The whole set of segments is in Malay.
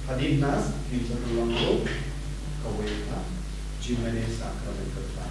Hadidnas kita tulang kaweta jimene sakramen kertan.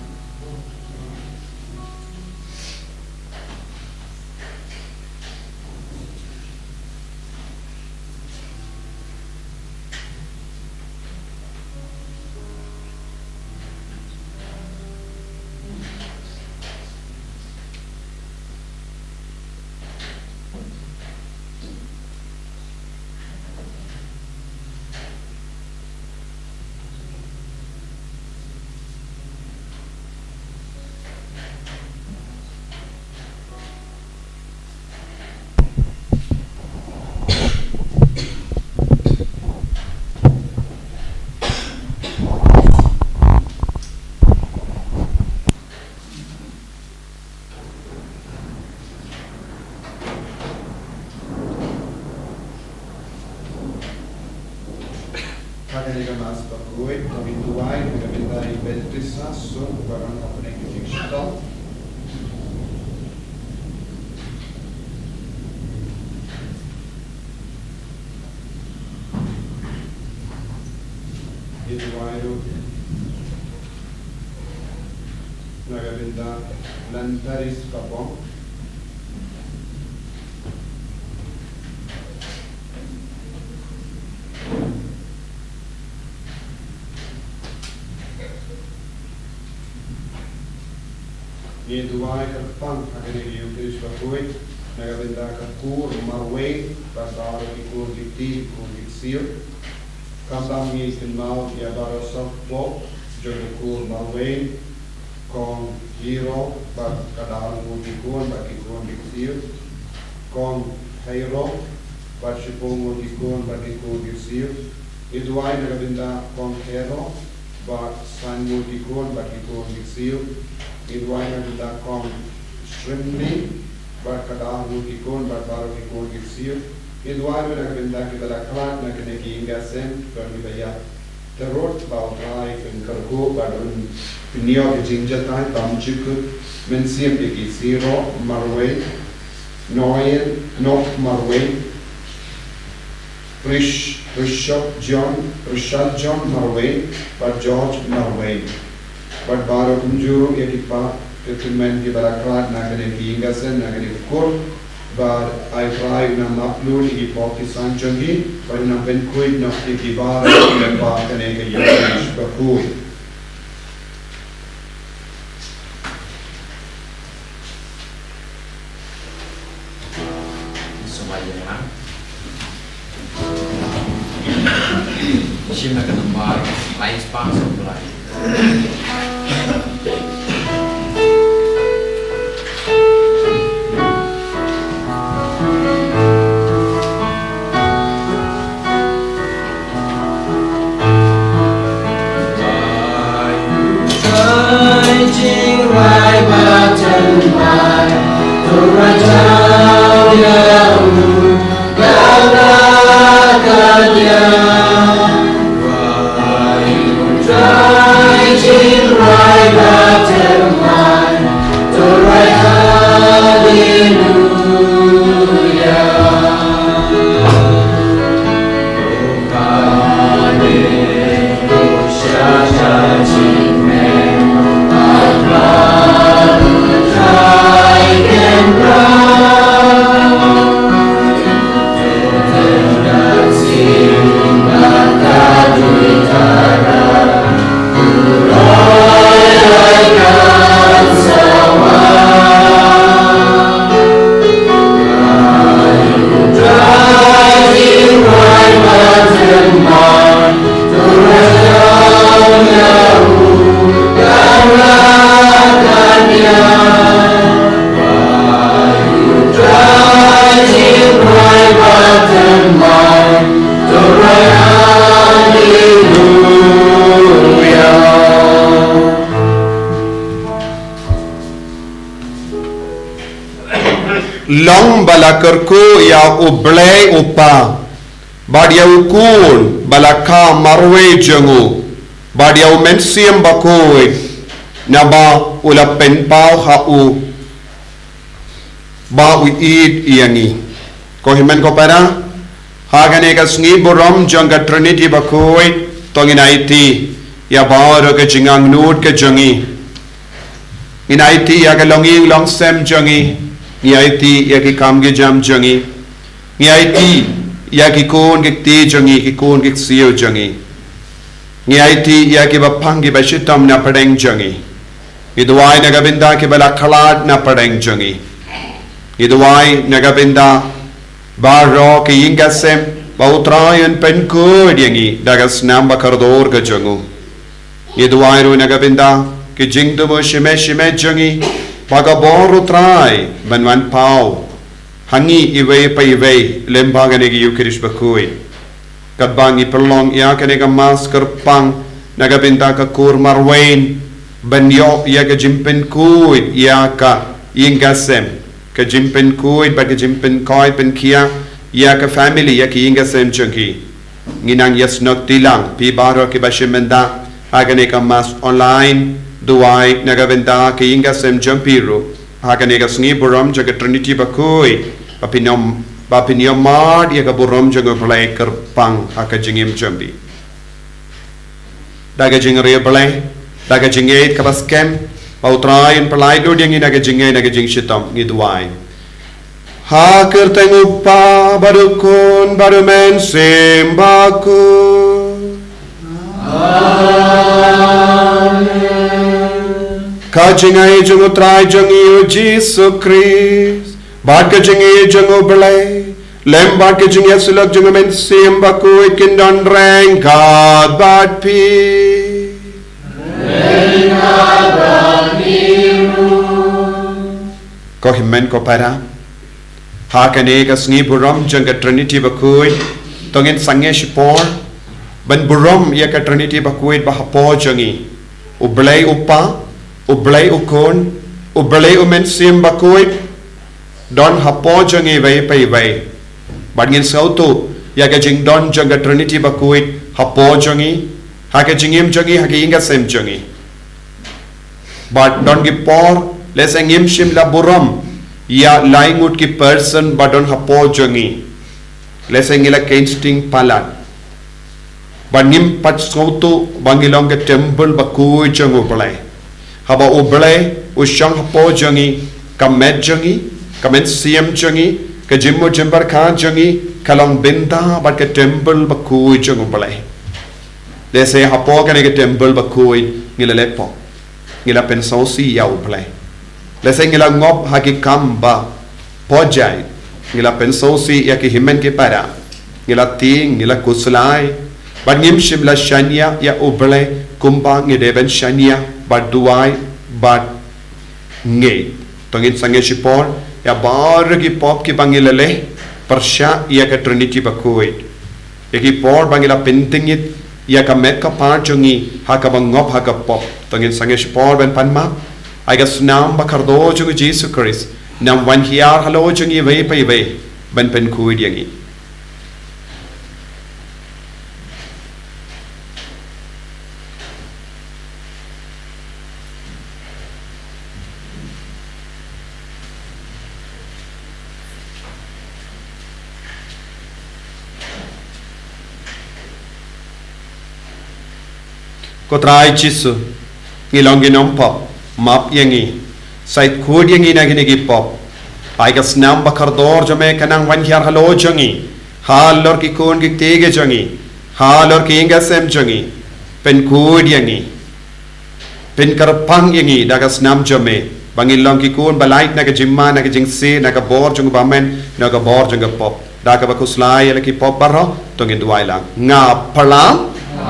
Kagak mas Bakhuid, kami tuai, kami minta ibadah so barang apa yang kita cakap. Itu wayu, kami minta lantaris kapong. Ini dua kertas akan diutus Bakhuid, nagabenda kakur marway, pasal ikur giti, ikur gitsir. Kambang ni kenal dia barosok pop, jadi kur marway, kong hero, bak kadang mutikun, bak ikur gitsir, kong hero, bak sipong mutikun, bak ikur gitsir. Itu ay nagabenda kong hero, bak san mutikun, bak ikur gitsir. Idwai na kong Trinity, berkadang mutikun, berbaru ikut gitsir. Idwai na kita laklat na kinegi ingasen, berbeda terus bau trai kerku barun pinio kejinjatan tamjuk mensiam di gitsiro marway, noyen nok marway, Richard John marway, bar George marway. But baru kunjuru ya kita ketumen di baraklat nak kena kiingasan nak kena ukur, but I try na upload di Pakistan jangi, but na Bakhuid na di barat lembar kena ke Yunus Bakhuid. Semuanya, siapa nak nombor lain sponsor lain. Long balakerku ya ublay upa badiau kul balaka marwe jengu badiau mensiam Bakhuid naba ula penpau hau ba uid iangi ko himen ko para Hagane ka sngi burom jang ka Trinity Bakhuid tong inaiti ya baro ka jingang nut ka jangi inaiti ya ka longing long sem jangi inaiti ya ki kam ge jam jangi inaiti ya ki kon ge ti jangi ki kon ge siu jangi inaiti ya ki bapang ki bashitam na padeng jangi iduai nagabinda ki bala khalad na padeng jangi iduai nagabinda baro ke ingasem bautrayan penko diangi dagas namba kardor ga jangu iduai ru nagabinda ke jingdumo shime jangi pagaboru trai banwan pau hangi iwe pa iwe lembagane gi yukirish bakui kabangi perlong ya kane ga masker pang nagabinda ka kur marwain banyo ya ga jimpen kuit ya ka ingasem ka jimpen kuit ba ka jimpen koi pen kia ya ka family ya ki inga sem chunki nginang yes nok tilang pi baro ki bashimenda agane ka mas online duai nagavenda ki inga sem jumpiru agane ka sngi buram jaga Trinity Bakhuid bapinyom mad ya ka buram jaga play kerpang aka jingim jumpi daga jingre play daga jingait ka baskem pautrain play do yang ina ka jingay naga jing shitam ngidwai ha kertengu pa barukun barumen sembaku kajingai jungu trai jungi Jesus Christ bad kajingai jungu belai lem bad kajingai sulak jungu men sembaku ikin don reng God bad pi ko himmen ko para hakane ka sngi buram janga Trinity Bakhuid tongin sange shipor ban buram ya ka Trinity Bakhuid ba hapo jangi ublay upa ublay ukon ublay umen sim Bakhuid don hapo jangi vai pai vai bangin sautu ya ka jing don janga Trinity Bakhuid hapo jangi haka jingim jangi haka inga sem jangi but don gi por lesengim shim la buram ya laingut ki person badon hapo jangi lesengila kensting palat bangim pat sautu bangilong ke temple Bakhuid jangu play haba ublay ushang hapo jangi kamet jangi kamen siam jangi ka jimmo jimbar kha jangi kalong binda bat ke temple Bakhuid jangu play lese hapo kane ke temple Bakhuid ngila lepo ngila pensau si yau play lese ngila ngop haki kamba pojai ngila pensau si ya ki himen ke para ngila ting ngila kuslai bad ngim shimla shania ya uble kumpa ngideben shania bad duai bad nge tongin sange shipor ya bar ki pop ki bangilale persha ya ka Trinity Bakhuid ya ki por bangila pentingit ya ka met ka par jungi haka bangop haka pop tongin sange shipor ben panma I guess nam bakardo jungi Jesus Christ nam wan hiar halo jungi ve pai ve ben pen kuid yangi kotrai chisu ngilongi nom pop map yangi sait kud yangi nagini gi pop ai gas nam bakardor jame kanang wan hiar halo jangi halor ki kun ki tege jangi halor ki inga sem jangi pen kud yangi pen karpang yangi dagas nam jame bangilong ki kun balait naga jimma naga jingse naga bor jung bamen naga bor jung pop daga bakuslai ala ki pop barro tongin duai lang nga palam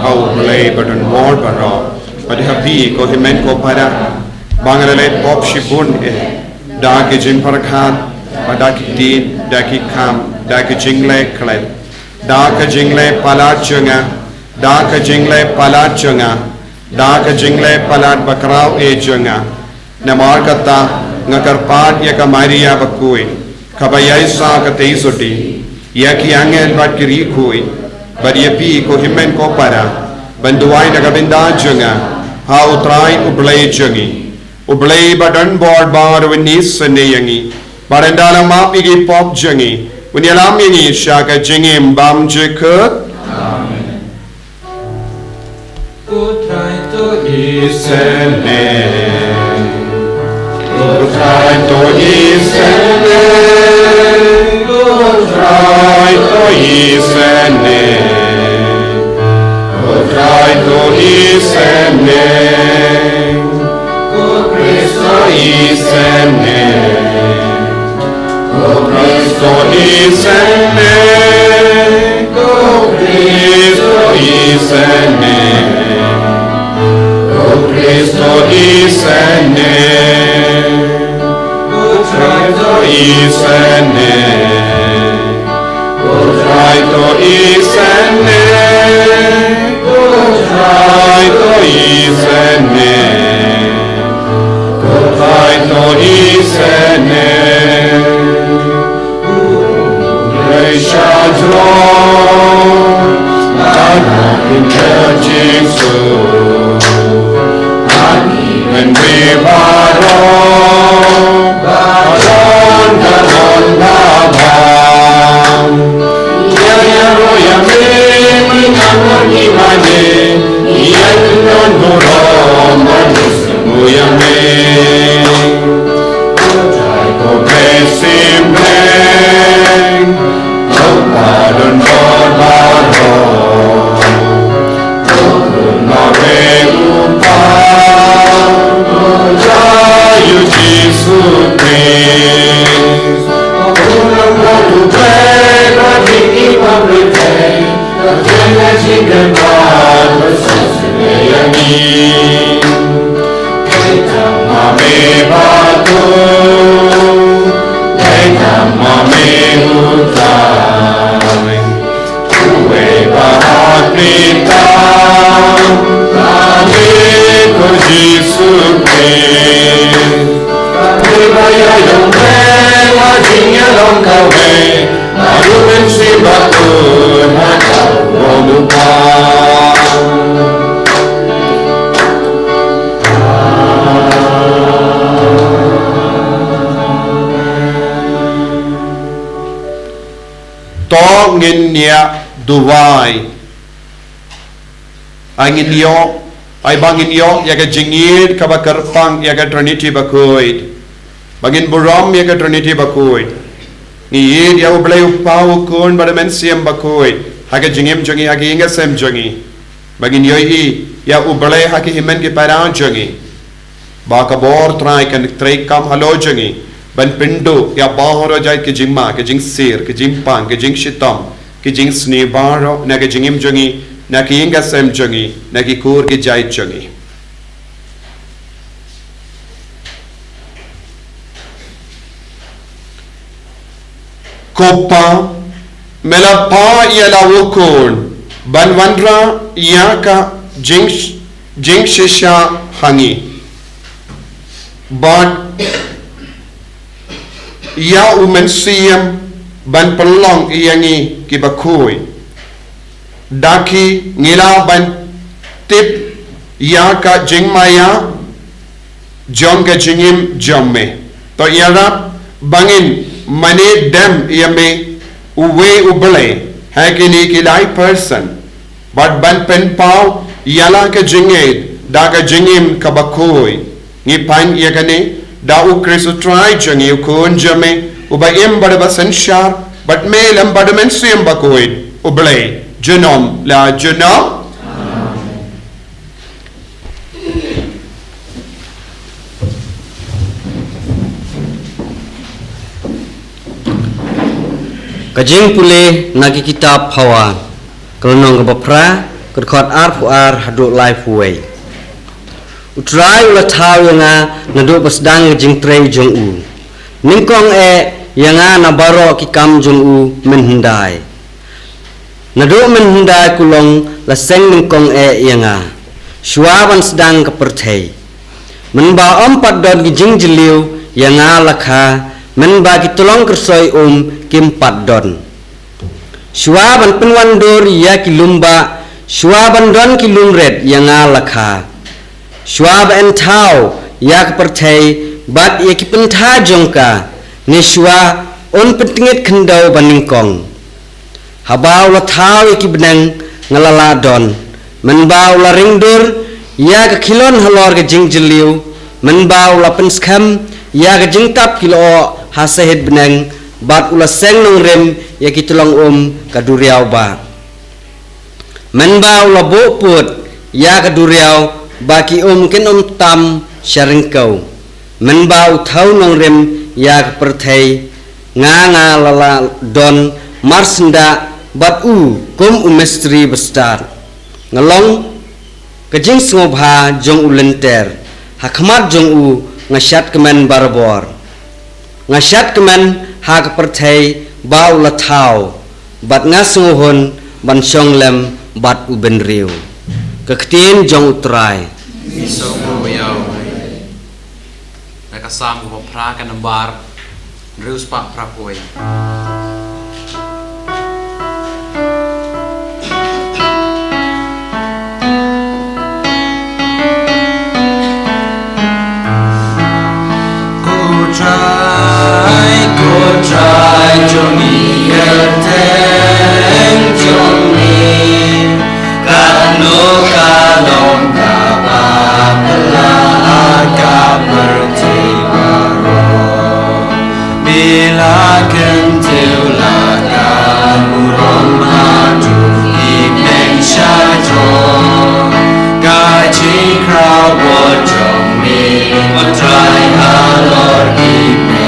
au play button more barro padi habi ko himen ko para bangale pop shibun da ke jim parkhat pada ki tin da ki kham da ki jingle khlep da ka jingle palat chunga da ka jingle palat chunga da ka jingle palat bakrau e chunga namar kata ngakar pat ya ka maria Bakhuid khabayai sa ka teisoti ya ki angel bat ki ri khui bariapi ko himen ko para banduai nagabinda chunga ha utrai ublay chungi ublay badan board bar winis sene yangi barandala mapi gi pop jangi Unyalam yang Shaka Jingim Bam Jekut Putrai to Isene Putrai to Isene Putrai to Isene Putrai to Isene Cristo Isene Cristo Isene Cristo Isene Cristo Isene Cristo Isene Cristo Isene Cristo Isene Cristo Isene Shadro Nana in Jesus When we baron babam ya roya me mengamor imane ya non horom moya me try to simple pardon Lord baron na regupa you Jesus Christ to pray but we keep on repay the magic and God versus me mame batu mame utai uwe bahat pita mame ko Jesus Christ Baya yung men Hajingnya long kawe Marumen si bakun Hataw lupa To ngin niya duwai Angin yo Ay bangin yo Yaga jingid Kabakarpang Yaga Trinity Bakhuid Bagin buram yaga Trinity Bakhuid Ngiyid ya ublay upaw kun Badamen siyam Bakhuid Haga jingim jongi Haga inga sem jongi Bagin yoy ya ublay Haga himen ki parang jongi Baka bor trai kan trai kam halo jongi Ban pindu ya bahoro jay ki jingma Ki jing sir Ki jing pang Ki jing shitam Ki jing sni baro Na ki jingim jongi Na ki inga sem jongi Na ki kur ki jay jongi Kopa melapa ialah wukun banwandra iaka jing shisha hangi but ia umensiam ban pelong iangi kibakui daki ngila ban tip iaka jing maya jongga jingim jomme to iara bangin Mane dem yame uwe ubale hakini kilai person but ban pen pau yala ka jinged daga jingim kabakoi ngi pan yakane da u kristo try jangi ukun jame ubayem badaba sanshar but melam badamen siyam bakoi ubale junom la junom Kajing pulih nagi kitab hawa kelonong kebapra kedkot ar puar haduk life way utrai ula tau yanga naduk pasdang jing trei jong u ningkong yanga nabaro kikam jong u menhendai naduk menhendai kulong laseng ningkong yanga shuawan sedang kepertai menba empat don gijing jeliu yanga lakha menba kitolong kersoi kimpat don shuaban penwandur ya kilumba shuaban don kilumred yang alakha shuab entau ya kepertai bat ya kipentha jongka ni shua on pentingit kendau baningkong habau la thau ki benang ngalala don menbau la ringdur ya ka kilon halor ke jingjeliu menbau la penskam ya ka jingtap kilo hasehid benang bat ula seng nong rem ya ki tulong ka duriau ba menbau la bo put ya ka duriau ba ki ken tam sharingkau menbau thau nong rem ya ka perthai nga lala don marsenda bat kum umestri bestar ngalong kejing sngobha jong ulenter hakmat jong ngashat kemen barbor ngashat kemen hak perthai bau la thau bat ngasngohon ban songlem bat benriu kektin jong utrai so yau nakasam ko pra ka nambar reus pa prapoy try cho mi ten cho mi kano kalong ka ba pala ka pertibaro bila kentil la ka murom hatu imeng shajo gaji crowd what cho mi try halor imeng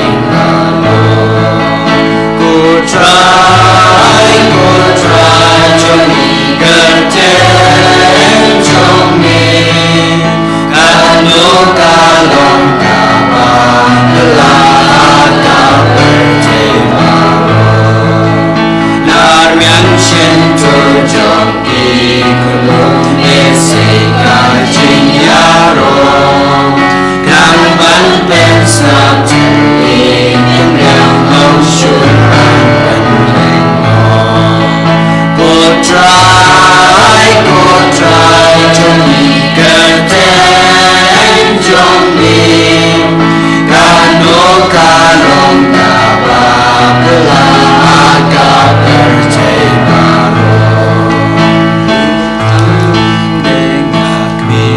try cho mi kerten cho mi kano kalong ka ba la ka pertibaro lar mian chen to jong ki kulong ese ka jing yaro kang ban pen sap chen in yang long shun try cho mi kerten cho mi kano kalong ka ba pala ka pertibaro dengak mi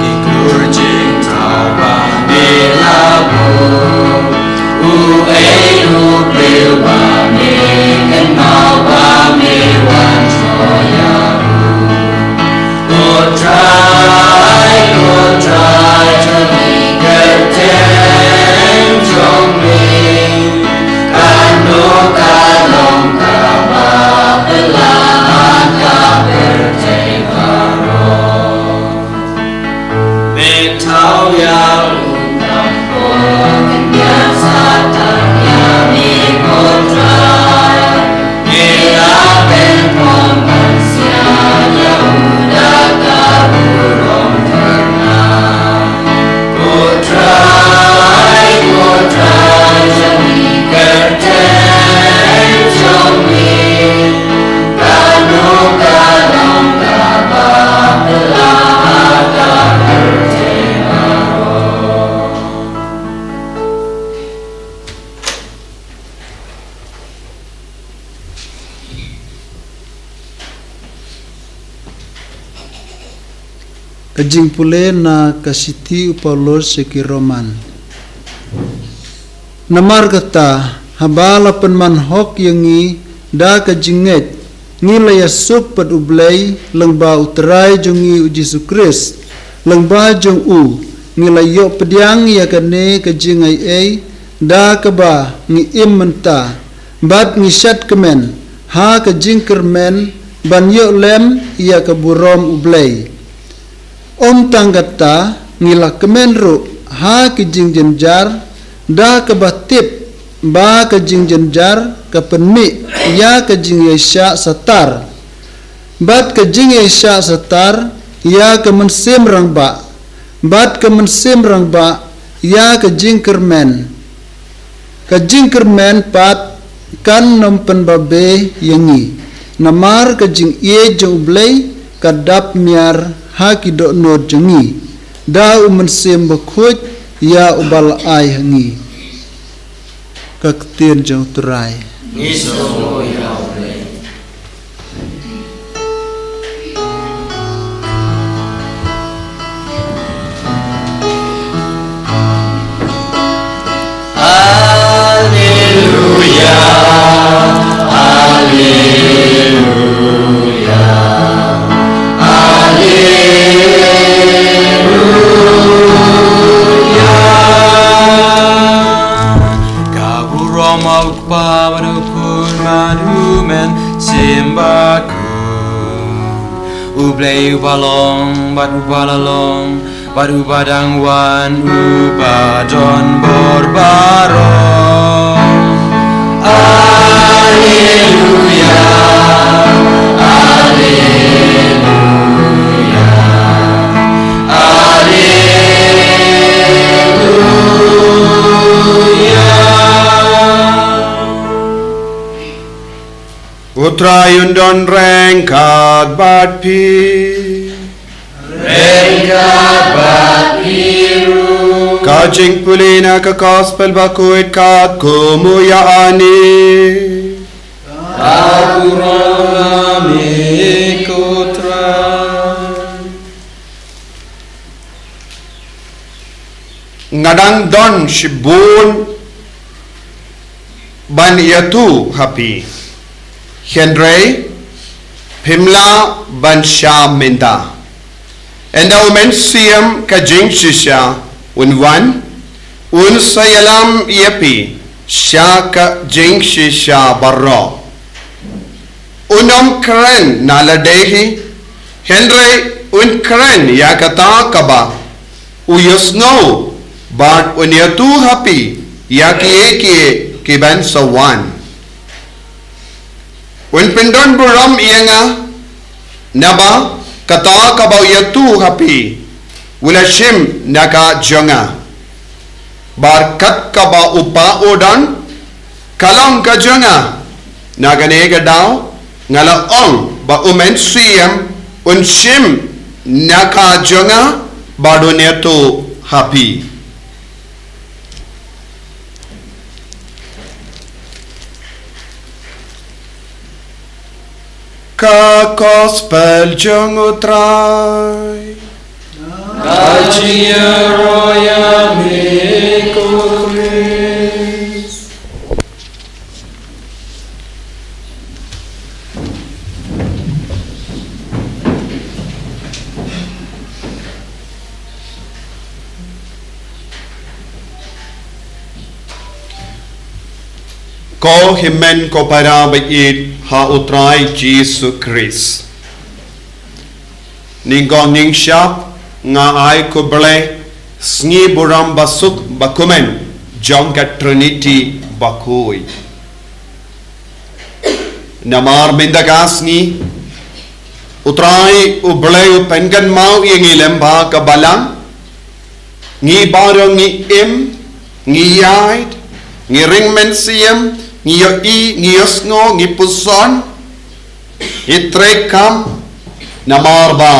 ki klurjing tau ba bilabu pleu ba mi kenal ba mi wan choya try cho mi kerten cho mi kano kalong ka ba pala ka pertibaro betau ya undang ko kenya satan ya mi ko try ila ben pon manusia ya udah kaburong try cho mi kerten cho mi kano kalong ka ba pala ka pertibaro kajing pule na kasiti upalor seki roman namar kata habala penman hok yangi da kajinget ngila yasuk pad ublay langba utray jongi ujisu kris langba jong ngila yok pediang yakane kajingai da kaba ngi menta bat ngishat kemen ha kajing kermen ban yok lem ya kaburom ublay tanggata ngila kemenru ha kijing jenjar da kebatip ba kijing jenjar kepenmi ya kijing yesya satar bat kijing yesya satar ya kemensim rangba bat kemensim rangba ya kijing kermen pat kan nompen babe yangi namar kijing ye jaublay kadap miar haki dok nod jengi da umensim Bakhuid ya ubal ai hangi các tiên trong trai Nghi số ngôi hào lệ Ublay ubalong, bat ubalalong, bat ubadang wan, ubadon borbarong. Alleluia, alleluia, alleluia. Utrayun don rengkat bat pi Rengkat bat biru Kajing pulina ke gospel Bakhuid kat kumuyaani Aku rami kutran. Ngadang don shibun ban yatu happy Henry Pimla ban Sham minta Enda umen siam kajing shisha unwan un sayalam yepi shaka jing shisha barro unom kren naladehi Henry un kren yakata kaba uyosno but unyatu happy yaki eki kiban sawan un pindon buram ianga naba kata kabau yatu happy ulashim naka jonga barkat kaba upa odan kalang ka jonga nagane gadao ngala ong ba umen siyam unshim naka jonga badoneto happy ka gospel jong utray Kajia roya mekukris. Ko himen ko para bait ha utray Jesus Christ Ningong ning shop nga ay ko ble sngi buram basuk bakumen jongka Trinity Bakhuid namar mendagas ni utray uble pengan mau yang ilemba kabalang ngi barong ngi ngi yait ngi ringmen siem ngi ngi yosngo ngi puson itrekam namar ba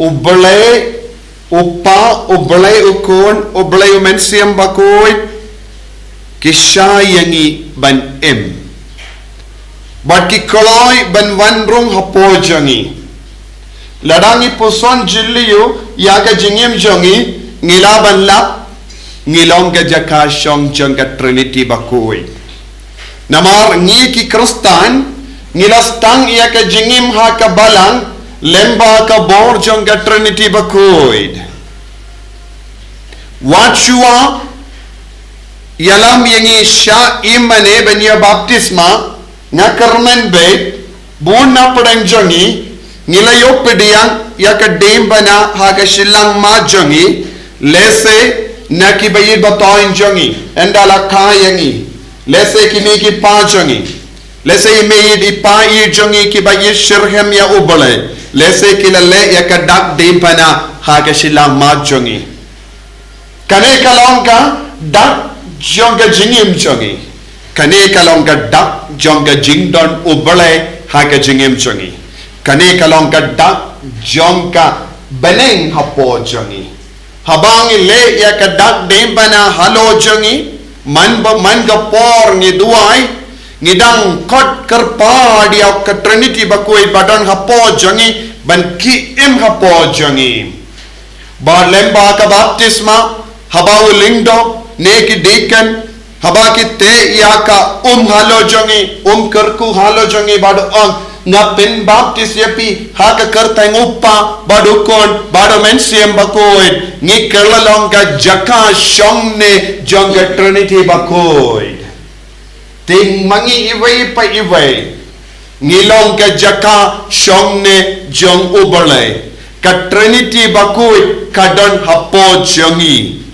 uble upa uble ukun uble umensiam Bakhuid kishayangi ban bat ki koloi ban wanrung hapo jangi ladangi puson jilliyo yaga jingim jangi ngila ban lap ngilong ga jaka shong jangga Trinity Bakhuid namar ngi ki kristan ngilastang yaga jingim ha ka balang lemba ka bor jongga Trinity Bakhuid wachua yalam yangi sha imane benya baptisma nga karmen be bun na padang jongi nilayo pediang yaka dembana haga shilang ma jongi lese na ki bayid batoin jongi endala kayangi lese kini ki pa jongi lese imeyid ipa i jongi ki bayid shirhem ya ubale lese kilale yakadak dempana haga shilang majongi kane kalongka dak jonga jingim jongi kane kalongka dak jonga jingdon ubale haga jingim jongi kane kalongka dak jonga beneng hapo jongi habangi le yakadak dempana halo jongi man gapor ngi duai ngidang kot kerpa dia ke Trinity Bakhuid badan hapo jangi ban ki im hapo jangi ba lemba ka baptisma habau lingdo ne ki deacon haba ki te ya ka halo jangi kerku halo jangi bado ang ngapin baptis yapi haka kerta ngupa bado kon bado mensiam Bakhuid ngi kerlalong ka jaka shongne jongga Trinity Bakhuid ting mangi iway pa iway ngilong ka jaka shongne jong ubale ka Trinity Bakhuid kadon hapo jongi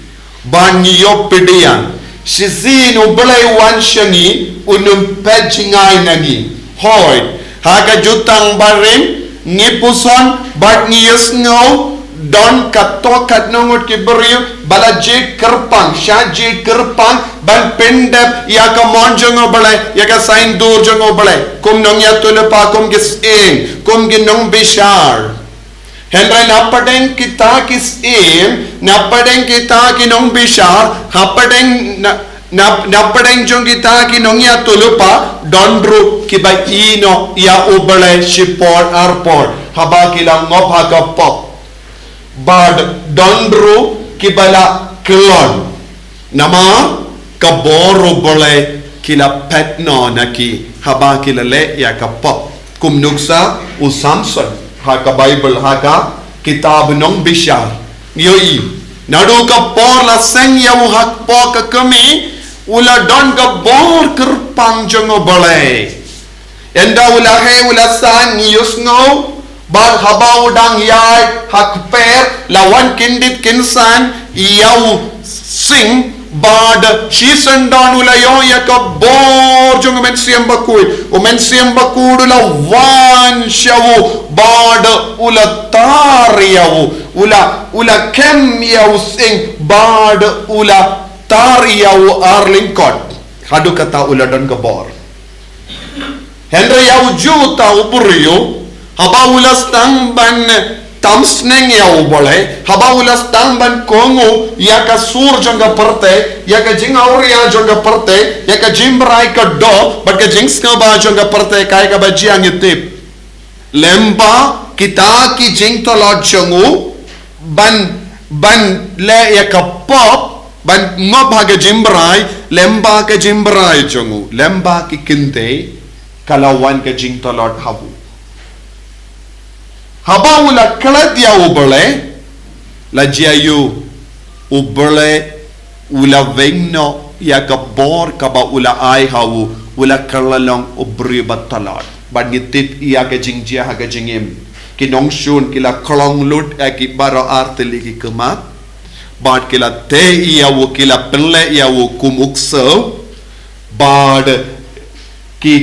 ban yo pedian sizin ubale wan shangi unum pejingai nagi hoy haka jutang barim ngipuson bat ngiyus ngau don katokat nongot kiberiu bala je kerpang sya je kerpang ban pendep ya ka monjong obale ya ka sain dur jong obale kum nong ya tulepa kum gis ing kum ginong bishar hendra napadeng kita kis ing napadeng kita kinong bishar hapadeng napadeng jong kita kinong ya tulupa dondru kiba ino ya ubale shipor arpor haba kilang ngop haka pop bad dondru kibala kelon nama kaboro bole kila petno naki haba kila le ya ka pop kum nuksa u Samson haka Bible haka kitab nong bishar yoi nadu ka por la seng ya u hak po ka kami ula don ka bor kerpang jongo bole enda ula he ula san yus ngau bal haba udang yai hak per lawan kindit kinsan yau sing bad shisen don ula yo ya ka bor jongo mensiam Bakhuid o mensiam Bakhuid ula wan shawu bad ula tar yau ula kem yau sing bad ula tar yau arlingkot hadu kata ula don kabor hendra yau juta upuriyo haba ulas tang ban tamsneng yau boleh haba ulas tang ban kongo ya ka sur jangga perte ya ka jing auria jangga perte ya ka jimbrai ka do bat ka jing skaba jangga perte kai ka bajiang itip lemba kita ki jing tolot jangu ban le ya ka pop ban ngob haga jimbrai lemba ke jimbrai jongu lemba ki kinte kalawan ke jing tolot habu haba ula kalat ya ubale la jiayu ubale ula vengno ya ka bor ka ba ula ai hawu ula kalalong ubri batalat ban ngitip ya ke jing jia haga jingim ki Nongstoin kila kolong lut aki baro arteli ki kemat bad kila te iyawu kila penle iyawu kumukso bad ki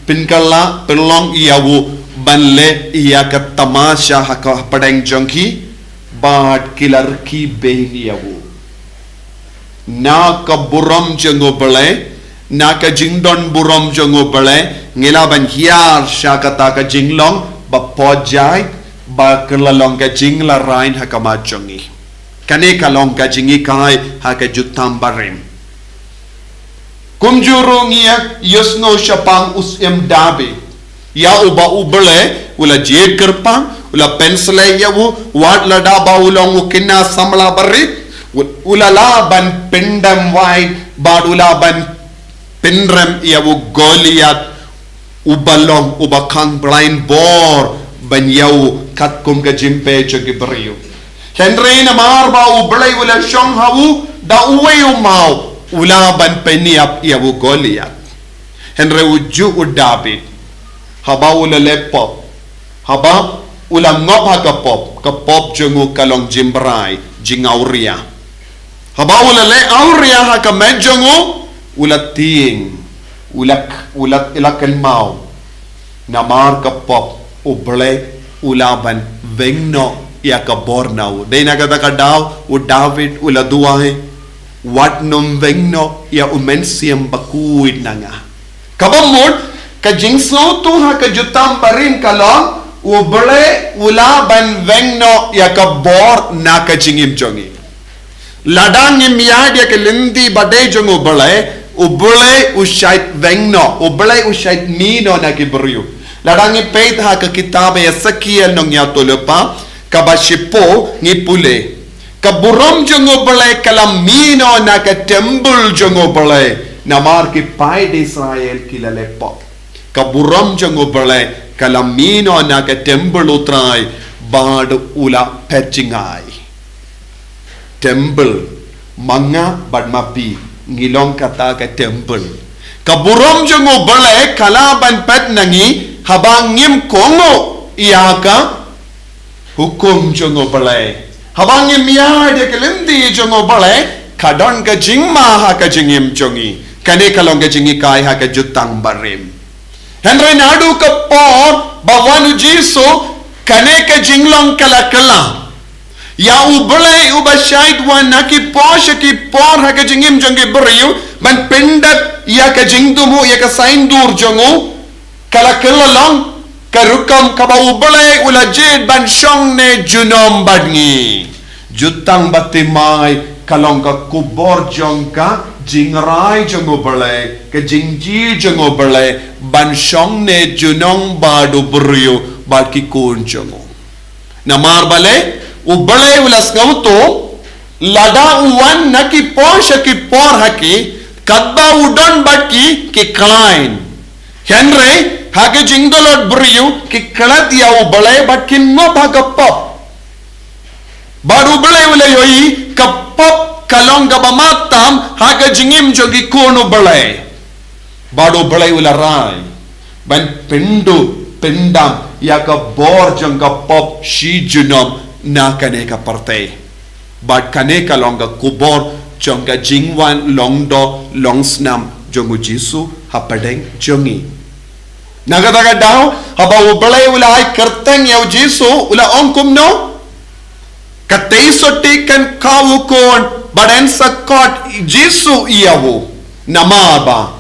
pinkala penlong iyawu banle iya ka tamasha haka padeng jongki bad kila rki behin iyawu na ka buram jongo bale na ka jingdon buram jongo bale ngila ban hiar shakata ka jinglong ba pojai ba kelalong ka jingla rain haka majongi kane kalong ka jingi kai haka jutam barim kumjuru ngiya yusno shapang usem dabe ya uba ubale ula jed kerpang ula pensle yawu wat lada ba ulong ukina samla barit ula laban pendam wai bad ula ban pinrem yawu Goliath ubalong ubakang blind bor ban yawu kat kum ka jimpe jogi beriu Henry na marba ublay ula siyong hawu da uwe umaw ula ban peniap yawu Goliath Henry uju udabit haba ula lepop haba ula ngop ha kapop jungu kalong jimbrai jingauria haba ula le auria ha ka medjongu ula ting ula ilakal mau namar kapop ublay ula ban vengno ya ka bornau dei nagada ka daw u David ula duahe wat num vengno ya umensiam Bakhuid nanga kabamod ka jingso tu ha ka jutam barin kalong ubele ula ban vengno ya ka bor na ka jingim jongi ladang imya dia ke lindi badai jong ubule usyait vengno ubule usyait mino na kiberiu ladang ipeit ha ke kitab Ezekiel nong ya tolepa kabashipo ngipule kaburom jong ubule kalam mino na ke temple jong ubule namar ki pai de Israel kilalepo kaburom jong ubule kalam mino na ke temple utrai bad ula petchingai temple manga badmapi ngilong kata ke temple kaburom jongo bale kalaban pet nangi habang ngim kongo iaka hukum jongo bale habang ngim ya de kelindi jongo bale kadon ke jingma ha ke jingim jongi kane kalong ke jingi kai ha ke jutang barim henry nadu ke por bawanu jisu kane ke jinglong kala ya ubale ubashait wan naki posha ki por ha ka jingim jongi beriu man pendat ya ka jingdumu ya ka saindur jongu kala long karukam kaba ubale ulajid ban shong ne junom badngi jutang batimai kalong ka kubor jongka jingrai jongo bale ka jingji jongo bale ban shong ne junong badu beriu baki kun jongo namar bale ubale ulas ngauto lada uwan naki posha ki por haki kadba udon baki ki klein henry hage jingdolot briu ki kalat ya ubale bakin no bagapop baru ubale ule yoi kapop kalong gabamatam hage jingim jogi kono bale baru ubale ula rai ban pendu pendam ya ka bor jong kapop shi junom na kaneka parte but kaneka longa kubor jonga jingwan longdo longsnam jongu jisu hapadeng jongi nagadaga daw haba ubale ula ay kerteng yaw jisu ula ongkum no katay sotikan kawukon baden sakot jisu iyawo namaba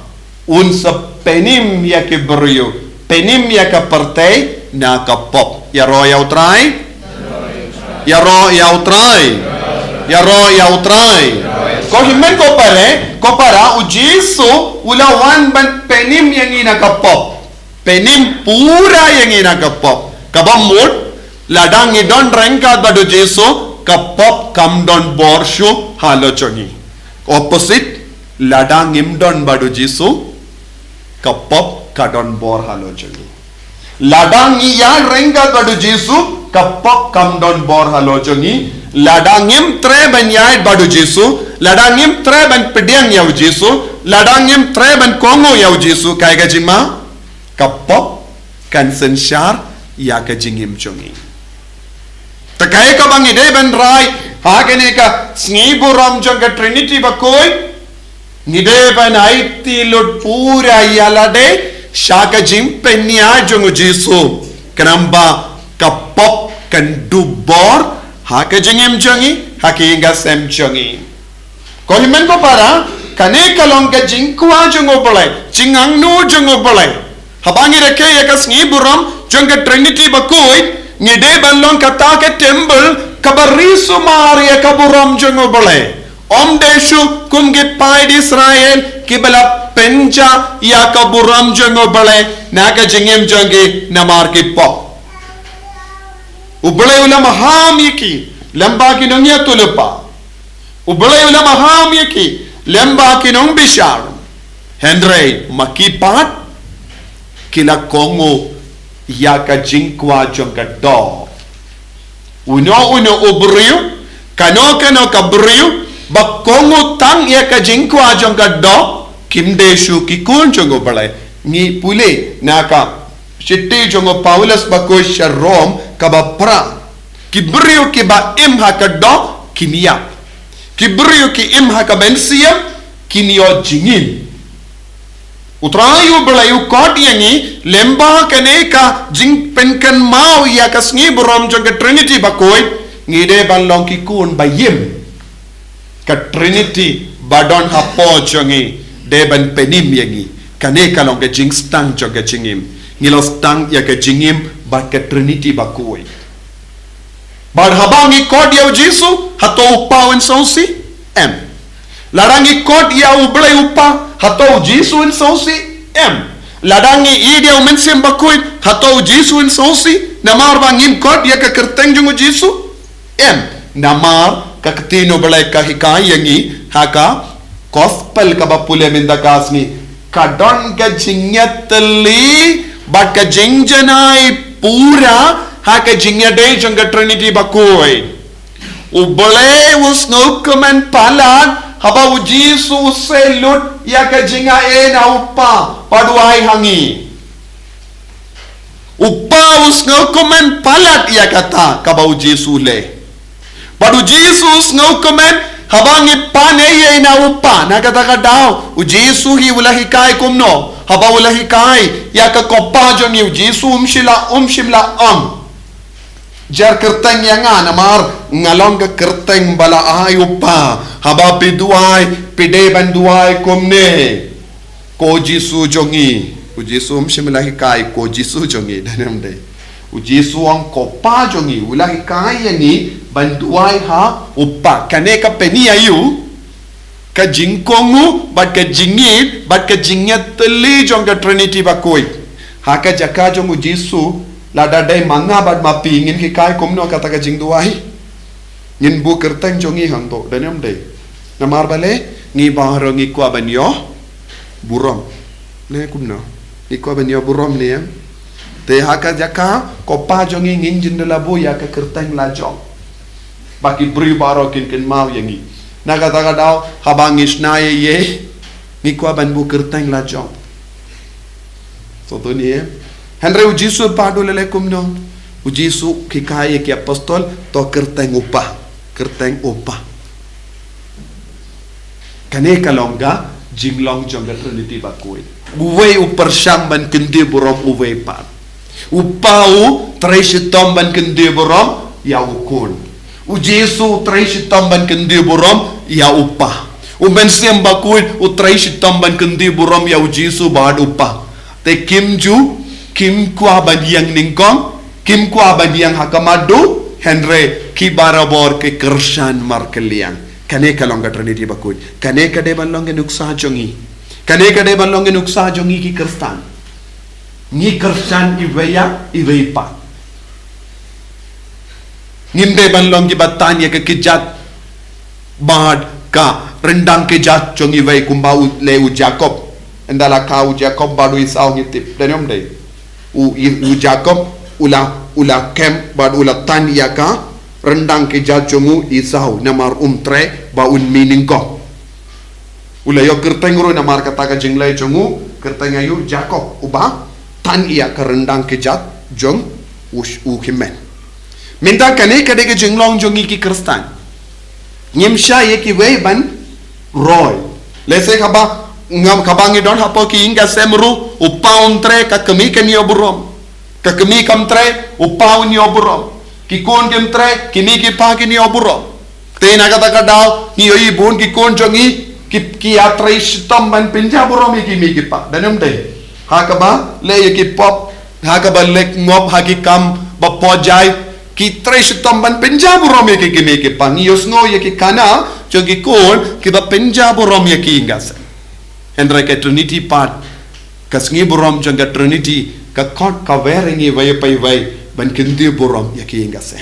unsa penim ya kibrio penim ya ka parte na kapop ya royaw try ya ro ya utrai ko himen ko para ujisu ulawan ban penim yang ina kapop penim pura yang ina kapop kabamut ladang idon rengkat badu jisu kapop kamdon borshu halo chongi opposite ladang imdon badu jisu kapop kadon bor halo chongi ladang iya rengkat badu jisu kapok kamdon bor halo jongi ladangim tre ban yai badu jisu ladangim tre ban pediang yau jisu ladangim tre ban kongo yau jisu kai ga jima kapok kan sensyar ya ka jingim jongi takai ka bang ide ban rai ha gene ka snibu ram jong ka Trinity Bakhuid nide ban aiti lut pura yalade shaka jim penya jongu jisu kenamba kapop kan dubor haka jengem jongi haki inga sem jongi ko himen ko para kane kalong ka jingkwa jongo bolai jingang nu jongo bolai habangi reke ya kasngi buram jonga Trinity Bakhuid ngide balong kata ke temple kabarisu maria kaburam jongo bolai om deshu kumge pai di Israel kibala penja ya kaburam jongo bolai naga jengem jongi namar ki pop ubale ulama hamiki lamba ki nong ya tulepa ubale ulama hamiki lamba ki nong bishar henry makipat kila kongo ya ka jinkwa jonga do uno ubriu kano kabriu bakongo tang ya ka jinkwa jonga do kimdeshu ki kun jongo bale ni pule naka Shiti jongo Paulus Bakhuid Rom kaba pra kibrio kiba im hakado kimia kibrio ki im hakabensia kinio jingin utrayu belayu kod yangi lemba kaneka jing penkan mau ya kasngi burom jonga Trinity Bakhuid ngide balong ki kun bayim ka Trinity badon hapo jongi deban penim yangi kaneka long ke jing stang jonga jingim ngilos tang ya ke jingim bat ke Trinity Bakhuid bad habang i kod yaw jisu hato upawen sonsi em. Larangi kot ia ublay upa hatou Jisuin sausi em. Ladangi idia umensim Bakhuid hatou Jisuin sausi namar bangin kot ia ka kerteng jungu Jisu em. Namar ka ketino balay ka hikai yangi haka gospel ka bapule mindakasni kadon ka jingyatli bat ka jingjanai pura haka jingyade janga Trinity Bakhuid ubole us ngokumen palat haba ujisu selut ya ka jinga na upa paduai hangi upa us ngokumen palat ya kata ka ba ujisu le padu Jesus ngokumen habangi pane na upa nakataka daw ujisu hi ulahi kai kumno haba ulahi kai ya ka kopa jongi ujisu umshimla jar kerteng yang namar ngalong ka kerteng bala ay upa haba piduai pide banduai kumne ko Jisu jongi ujisu umshimla hi kai ko Jisu jongi danamde ujisu ang kopa jongi ulahi kai yani banduai ha upa kane ka peni ayu ka jingkongu bat ka jingit bat ka jingyat teli jong ka Trinity Bakhuid ha ka jaka jong Jisu lada dai manga bat mapi ngin ki kai kumno kata ka jingduai ngin bu kerteng jongi hangto danam dai namar bale ngi bahro ngi kwa banyo burom ne kumno ngi kwa banyo burom ne te ha ka jaka kopa jongi ngin jindela bu ya ka kerteng la jong baki beri baro kin mau yangi nakataka daw habang isnaye ye ngikwa ban bu kerteng la jong so to ni Henry ujisu padu lele kumno ujisu kikaye ki apostol to kerteng upa kane kalonga jinglong jong Trinity Bakhuid uwe upar syam ban kendi borom uwe pa upau treshitom ban kendi borom ya ukun ujisu treishi tamban kendi borom ya upa ubensiam Bakhuid utreishi tamban kendi borom ya ujisu bad upa te kim kwa badiang ningkong kim kwa badiang hakamadu Henry ki barabor ke kershan markeliang kane kalonga Trinity Bakhuid kane kade balonge nuksa jongi ki kerstan ni kerstan iweya ngimbe banlong ki batanya ke kijat bad ka rendang kijat jongi vai kumbau leu Jacob endala kau Jacob badu Isau ngitip danom dai u Jacob ula kem bad ula tan ya ka rendang kijat jongu Isau namar tre baun miningko ula yo kerteng ro namar kata ka jinglai jongu kerteng ayu Jacob uba tan ya ka rendang kijat jong u himen minta kane kade ke jinglong jongi ki kristan nyimsha ye ki wei ban roy lese khaba ngam khabangi don hapo ki inga semru upaun tre ka kemi ken yo burom ka kemi kam tre upaun yo burom ki kon kem tre kimi ki pa ki yo burom te na kata kadao ni oi bun ki kon jongi ki atre stam ban pinja burom ki mi ki pa danam de ha ka ba le ye ki pop ha ka ba lek ngop ha ki kam ba pojai ki tres tamban penjabu rom ye ki me ki pang yos ngo ye ki kana jo ki kon ki ba penjabu rom ye ki ingas Henry ke Trinity part kasngi burom janga Trinity ka kot ka weringi vai pai vai ban kindi burom ye ki ingas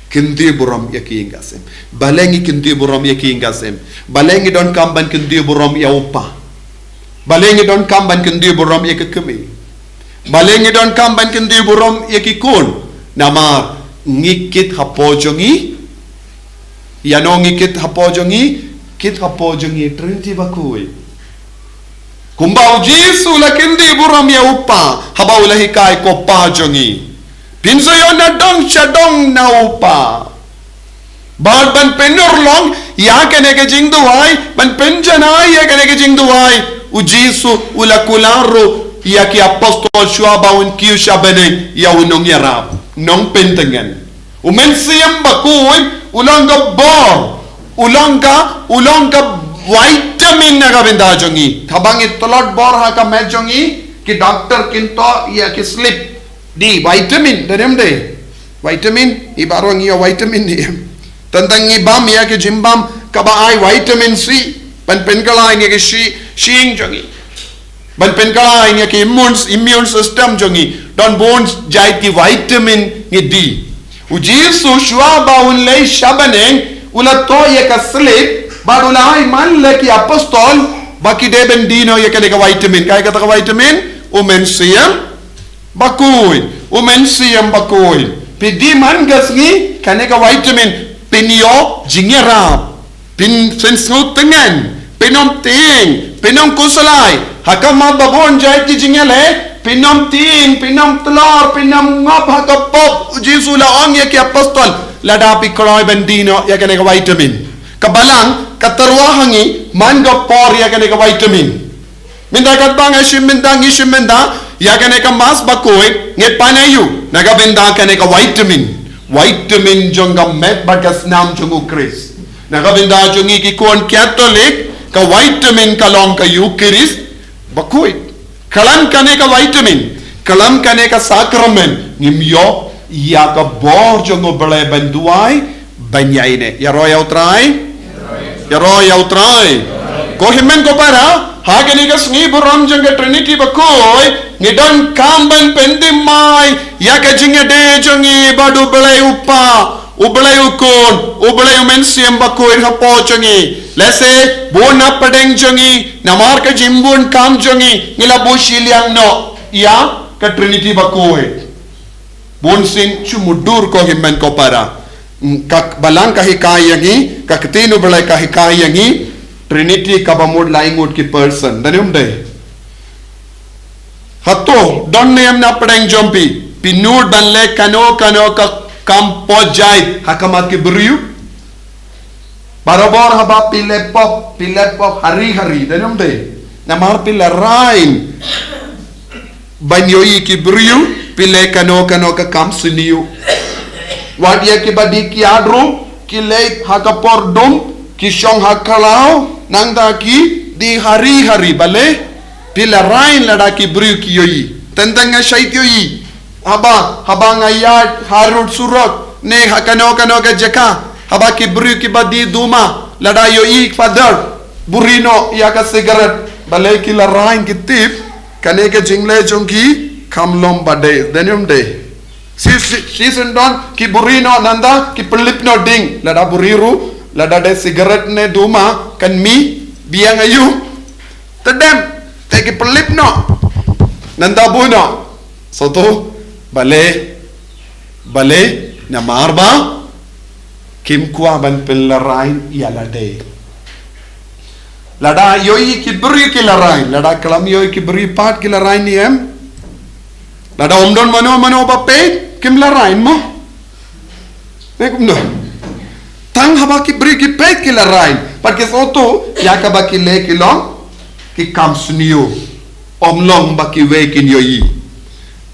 kindi burom ye ki ingas balengi kindi burom ye ki ingas balengi don kam ban kindi burom ya upa balengi don kam ban kindi burom ye ki kemi balengi don kam ban kindi burom ye ki kon namar ngikit hapojongi yano ngikit hapojongi Trinity Bakhuid kumbau Jisu la kindi buram ya upa habau la hikai ko pajongi pinso yona dong chadong na upa bad ban penur long ya kene ke jingduai ban penjana ya kene ke jingduai ujisu ula kularo ya ki apostol shwaba un kiu shabene ya unong yarab nong pentengan umensiam Bakhuid ulanga bor ulanga vitamin naga benda jongi thabangi tolot bor ha ka me jongi ki doctor kinto ya ki slip di vitamin derem de vitamin ibarong ya vitamin ni tentang ibam ya ki jimbam kabaay vitamin C ban pen kalai nge shing jongi ban pen kalai nge ki immune system jongi don bones jai ki vitamin nge D ujisu shwa ba un lei shabaneng ula to ye ka slip ba ulai man le ki apostol baki deben dino ye ka vitamin kai ka vitamin umensiam Bakhuid pidi man gasngi kaneka vitamin pinyo jingera pin sensnu tengan pinom ting pinom kusalai hakama babon jai ki jingele pinom ting pinom telur pinom ngop hakapop Jesu la ong ye ki apostol lada pikroi bendino ya kaneka vitamin kabalang katerwahangi man gopor ya kaneka vitamin minta katbang ashim minta ya kaneka mas Bakhuid nge panayu naga benda kaneka vitamin jonga met bagas nam jongu Chris naga benda jongi ki kon Catholic ka vitamin kalong ka Eucharist Bakhuid kalam kaneka vitamin kalam kaneka sacrament ngimyo ya ka bor jongo bele benduai banyaine ya royal try ko himen ko para hagani ka sngi buram jonga Trinity Bakhuid ngidon kamban pendimai ya ka jinga de jongi badu belai upa ubelai ukon ubelai mensiam Bakhuid hapo jongi lese bona padeng jongi namar ka jimbun kam jongi ngila bushiliang no ya ka Trinity Bakhuid bon sin chumudur ko himmen ko para kak balang kahikayangi kakatino belai kahikayangi Trinity kabamud laingud ki person danum de hato don name na padeng jompi pinur banle kano ka kampo jai hakamat ki beriu barabor haba pile pop hari danum de namar pile rain banyoi ki beriu pile kano ka kam siniu wadia ki badi ki adru ki leit hakapor dum ki shong hakalau nangda ki di hari bale pila rain lada ki beriu ki yoi tentanga syait yoi haba ngayat harut surok ne hakano ka jaka haba ki beriu ki badi duma lada yoi father burino ya ka cigarette bale ki la rain ki tip kane ke jingle jongki kamlom bade denum de season don ki burino nanda ki pelipno ding lada buriru lada de cigarette ne duma kan mi biang ayu tedem teki pelipno nanda buno soto bale na marba kim kwa ban pelarain yalade lada yoi ki beri ki larain lada kalam yoi ki beri pat ki larain ni em lada omdon mano bape kim larain mo nekum no tang haba ki beri ki pet ki larain pat ki soto ya ka ba ki le ki long ki kam sunio omlong ba ki we kin yoi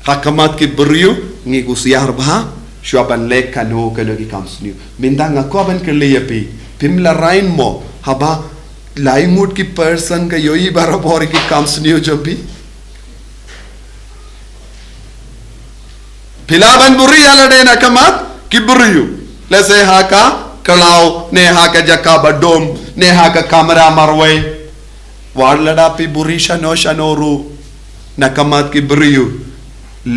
hakamat ki beriu ngi kusiar ba shuaban le kano ki kam sunio mindang ko ban ke le yapi pim larain mo haba laimut ki person ka yoi barabor ki kam sunio jompi pilaban buri alade na kamat ki beriu lese haka kalau ne haka jaka badom ne haka kamera marwai warlada pi buri shanoru nakamat ki beriu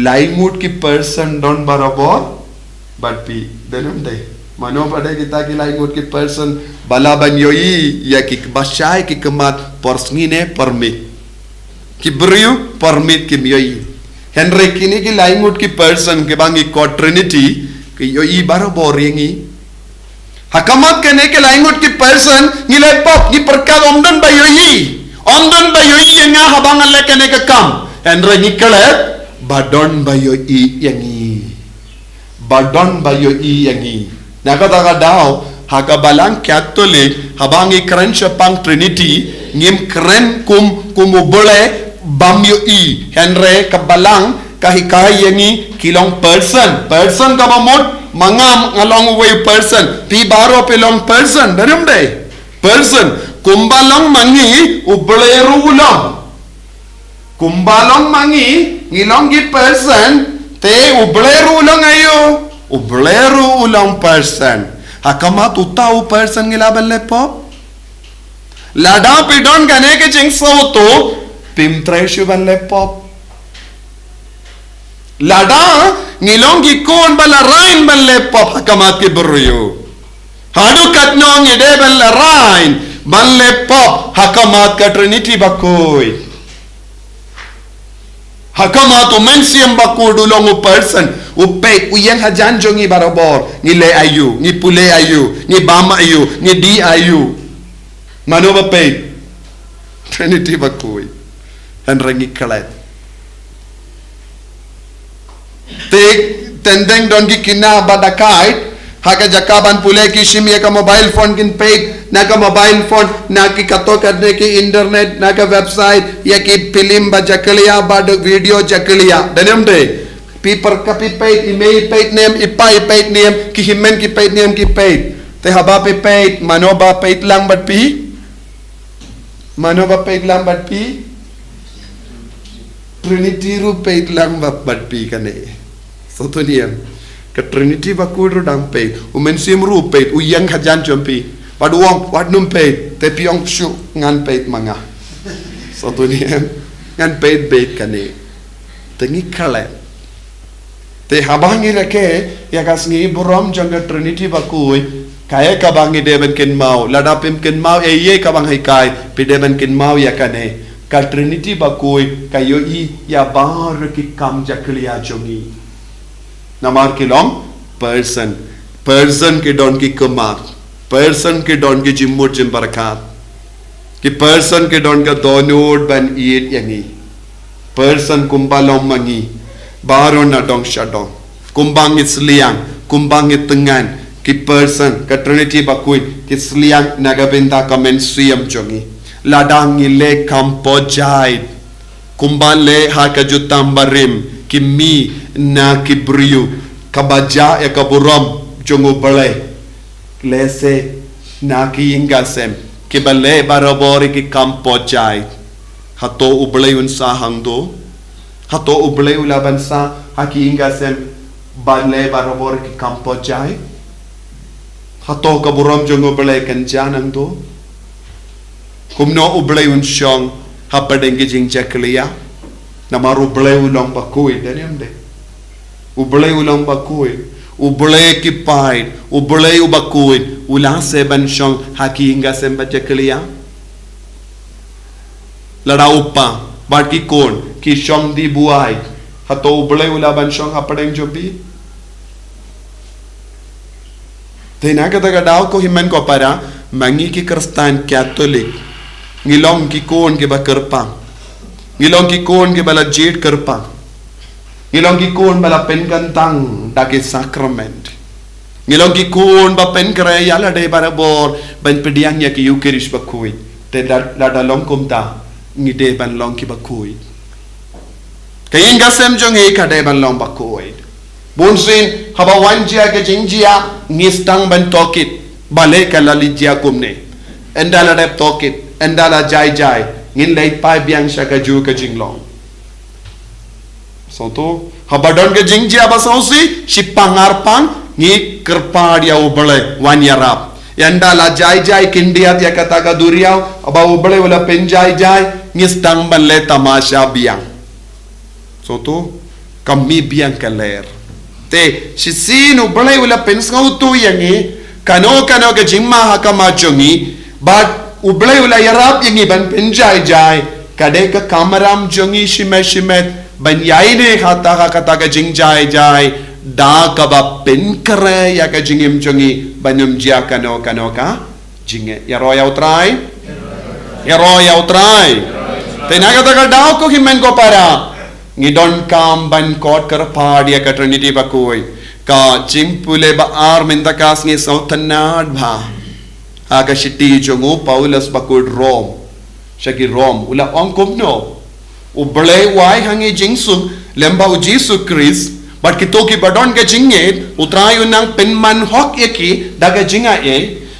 laimut ki person don barabor but pi denum de mano pada kita ki laimut ki person balaban yoi ya ki basyai ki kemat porsngine permit ki beriu permit ki yoi Henry kini ki laimut ki person ke bangi ko Trinity ki yoi barabor yengi hakamat kene ke laimut ki person ngile pop ni perkad omdon bayoyi yang habang le kene ke kam Henry nikale badon bayoyi yangi nakata daw hakabalang Catholic habangi kren pang Trinity ngim kren kum ubole bam yoi Henry kabalang kahikay yangi kilong person kabamot mangam along way person pi baro pelong person darum de person kumbalong mangi ubleru kumbalong mangi ngilong gi person te ubleru ulang ayo ubleru ulang person Hakamat utau person ngilaban lepop. Lada pidon gane ke jing sauto pim treshu ban lepop. Lada ngilong gikon bala rain ban lepop hakamat ke beruyo. Hadu katnong ide ban la rain ban lepop hakamat ke Trinity Bakhuid. Hakamat umensiam Bakhuid ulong u person upek uyang hajan jongi barabor ngile ayu ni pule ayu ni bama ayu ni di ayu mano bapek Trinity Bakhuid han rangi kalat tek tendeng don ki kina badakait haka jakaban pule ki shimye ka mobile phone kin pay na ka mobile phone na ki kato karne ki internet na ka website ya ki film ba jakliya ba video jakliya danem de paper copy paid email paid name ipai paid name ki himen ki paid name ki paid te haba pe paid manoba paid lang bat pi manoba paid lang bat pi Trinity ru paid lang bat pi kane so to niam ke Trinity Bakhuid ru dang paid umensim ru paid uyang hajan jompi paduang wadnum paid te piong shu ngan paid manga so to niam ngan paid kane tengi kale te habangi leke ya kasngi burom jangga Trinity Bakhuid kaya kabangi deben kin mau ladapim kin mau ye kabang hai kai pi deben kin mau ya kane ka Trinity Bakhuid kayo I ya bar ki kam jakliya jongi namar kilom person ke don ki kumar person ke don ki jimmut jim barakat ki person ke don ka donod ban iit yangi person kumbalom mangi baron na dong shadong kumbang isliang kumbang itengan ki person ka Trinity Bakhuid ki sliang nagabinda kamen siyam jongi ladang ile kampojai kumbale ha ka jutam barim ki mi na ki briu kabaja ya kaburam jongo bale lese na ki ingasem ki bale barabori ki kampojai hato ublay unsa hangdo hato ublay ulaban sa haki ingasem bale barabor ki kampo jai hato kaburam jongo bale kan janang do kumno ublay unsyong hapadeng jing jakliya namaru ublay ulong Bakhuid daniam de ublay ulong Bakhuid ublay ki paid ublay Bakhuid ulang seban syong haki ingasem bajakliya lada upa barki kon ki syong di buai hato ublay ulaban syong hapadeng jobi tena kata daw ko himen ko para mangi ki Kristen Catholic ngilong ki kon ki bakerpang ngilong ki kon ki bala jit kerpang ngilong ki kon bala penkantang daki sacrament ngilong ki kon ba pen kare yala de barabor ban pediang ya ki Eucharist Bakhuid te da long kumta ngide ban long ki Bakhuid kayin gasem jong e kade ban long Bakhuid bunsin haba wanjia ke jingjia ngistang ban tokit bale kala lijia kumne endala dep tokit endala jai ngin leit pai biang shaka ju ka jinglong so to haba don ke jingjia basausi shipangar pang ngi kerpadia ubale wanyarap endala jai kindia ya kata ka duriau aba ubale wala penjai ngistang ban le tamasha biang so to kami biang kaler te sisino balay wala pensau tu yangi kano ke jingma hakama jongi but ublay wala yarap yangi ban penjai kade ka kamaram jongi shimet ban yaine kata ka jingjai da ka ba penkare ya ka jingim jongi banum jia kano ka jinge yaro utrai te naga ka daw ko himen ko para ngidon kam ban kot kerpadia ka Trinity Bakhuid ka jimpule ba ar mindakas ngi sautanad bha aga shiti jongo Paulus Bakhuid Rom shagi Rom ula ongkom no ublay wai hangi jingsu lemba u Jesus Christ but kitoki badon ke jinget utrayo nang penman hok eki daga jinga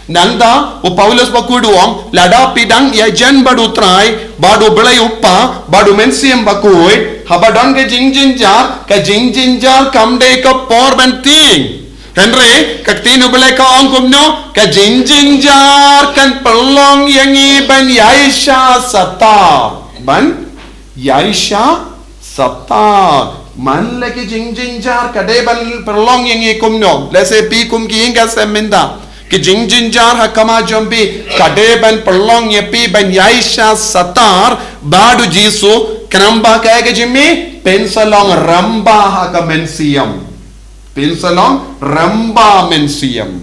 nangda u Paulus Bakhuid wong lada pidang ya jan badu trai badu belai uppa badu mensiam Bakhuid habadon ke jingjinjar ka jingjinjar kamde ka por benting Henry kaktinu bele ka ongkum no ka jinjar kan pelong yangi ban yaisha sata ban yaisha sata man lagi jinjar ka de ban pelong yangi kumno lese pi kum ki inga semenda ki jinjar hakama jombi ka de ban pelong ye pi ban yaisha satar badu jisu kanamba ka ke jimmi pensalong ramba hakamensiam Pinsalong Ramba Mensiam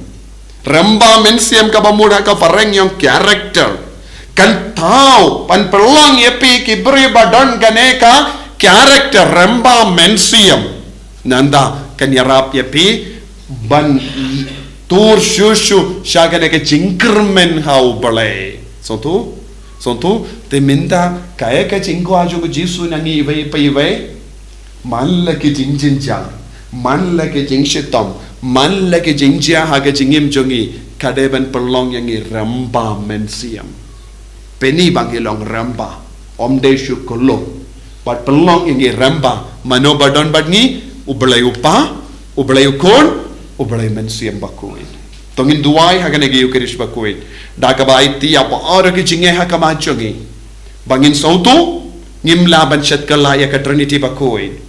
ka bamuda ka fareng yung character kan tau pan peluang yepi ki beri badan ganeka character Ramba Mensiam nanda kan yarap yepi ban tur shushu shagane ke jingkermen hau balai sontu te minda kaya ka jingko aju ko jisu nangi iwai man lagi jinjar man lagi jing shitam man lagi jingjia haga jingim jongi kadeban pelong yangi ramba mensiam peni bangilong ramba omde syukolo bat pelong yangi ramba mano badon badni ublay upa ublay ukon ublay mensiam Bakhuid tongin duai haga negi ukirish Bakhuid dakabai ti apa ora ki jinge hakama jongi bangin sautu ngim laban shat kalaya ka Trinity Bakhuid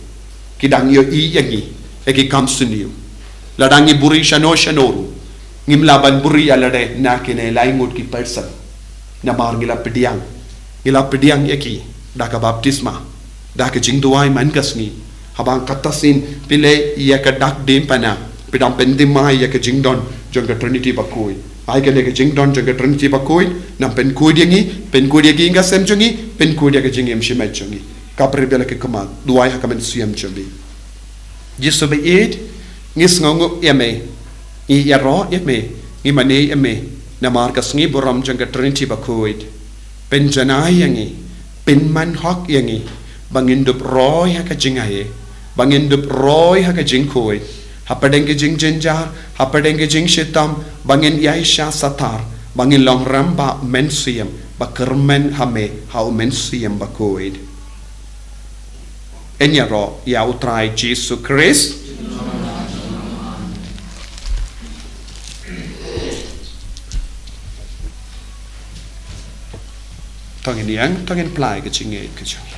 kidang yo i yangi eki kamsuniu ladangi buri shanoru ngim laban buri alade nakine laingut ki person namar ngila pediang eki daka baptisma daka jingduai mangasni habang katasin pile iya ka dak dim pana pidam pendima iya ka jingdon jonga Trinity Bakhuid ai ka ke jingdon jonga Trinity Bakhuid nam pen kuidi inga sem jongi pen kuidi ka jingem shimet jongi kapre bela ke kama duai hakamen siam jongi Jisu beid ngis ngongu yame I yaro yame ngi mane yame namar kas ngi boram janga Trinity Bakhuid pen janai yangi pen man hok yangi bangindup roy haka jingaye bangindup roy haka jingkoi hapadenge jing jinjar hapadenge jing shitam bangin yaisha satar bangin long ramba mensiam bakermen hame hau mensiam Bakhuid Enyaro ya utrai Jesu Christ tongin yang tongin plai ke cingit ke jong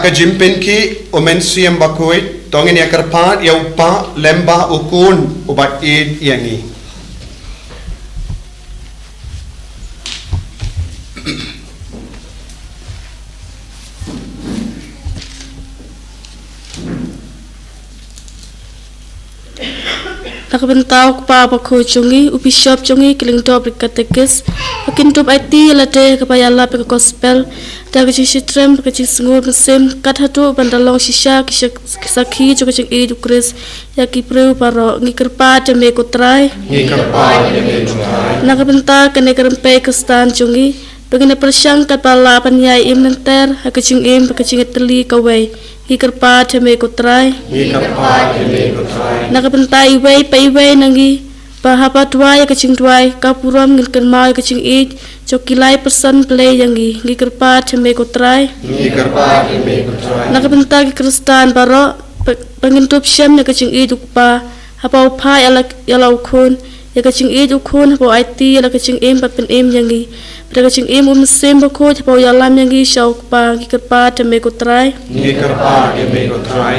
ke jimpinki umensiam Bakhuid tongin ya kerpat ya upa lemba ukun ubat id yangi. Nakabentau pa Bakhuid chungi ubishop chungi kiling top rikatekis pakin top IT late kapayala pe gospel daga chitrem ke chisngur mesim kathatu bandalong shisha kisakhi chukaching e dukris yaki preu paro ngikerpa teme kotrai nakabenta kene kerempe kestan chungi Pagina persyang kapala panyai im nenter hakaching im pakaching eteli kawai hikerpa teme kotrai nakapentai wei pai wei nangi bahapa tuai kaching tuai kapuram ngilkan mau kaching it chokilai person play yangi hikerpa teme kotrai nakapentai kristan baro pengintup syam kaching it ukpa hapa upai ala ukun ya kaching it ukun hapa IT ala kaching im papen im yangi pada kaching im mesim Bakhuid hapa yalam yangi syauk pa hikerpa teme kotrai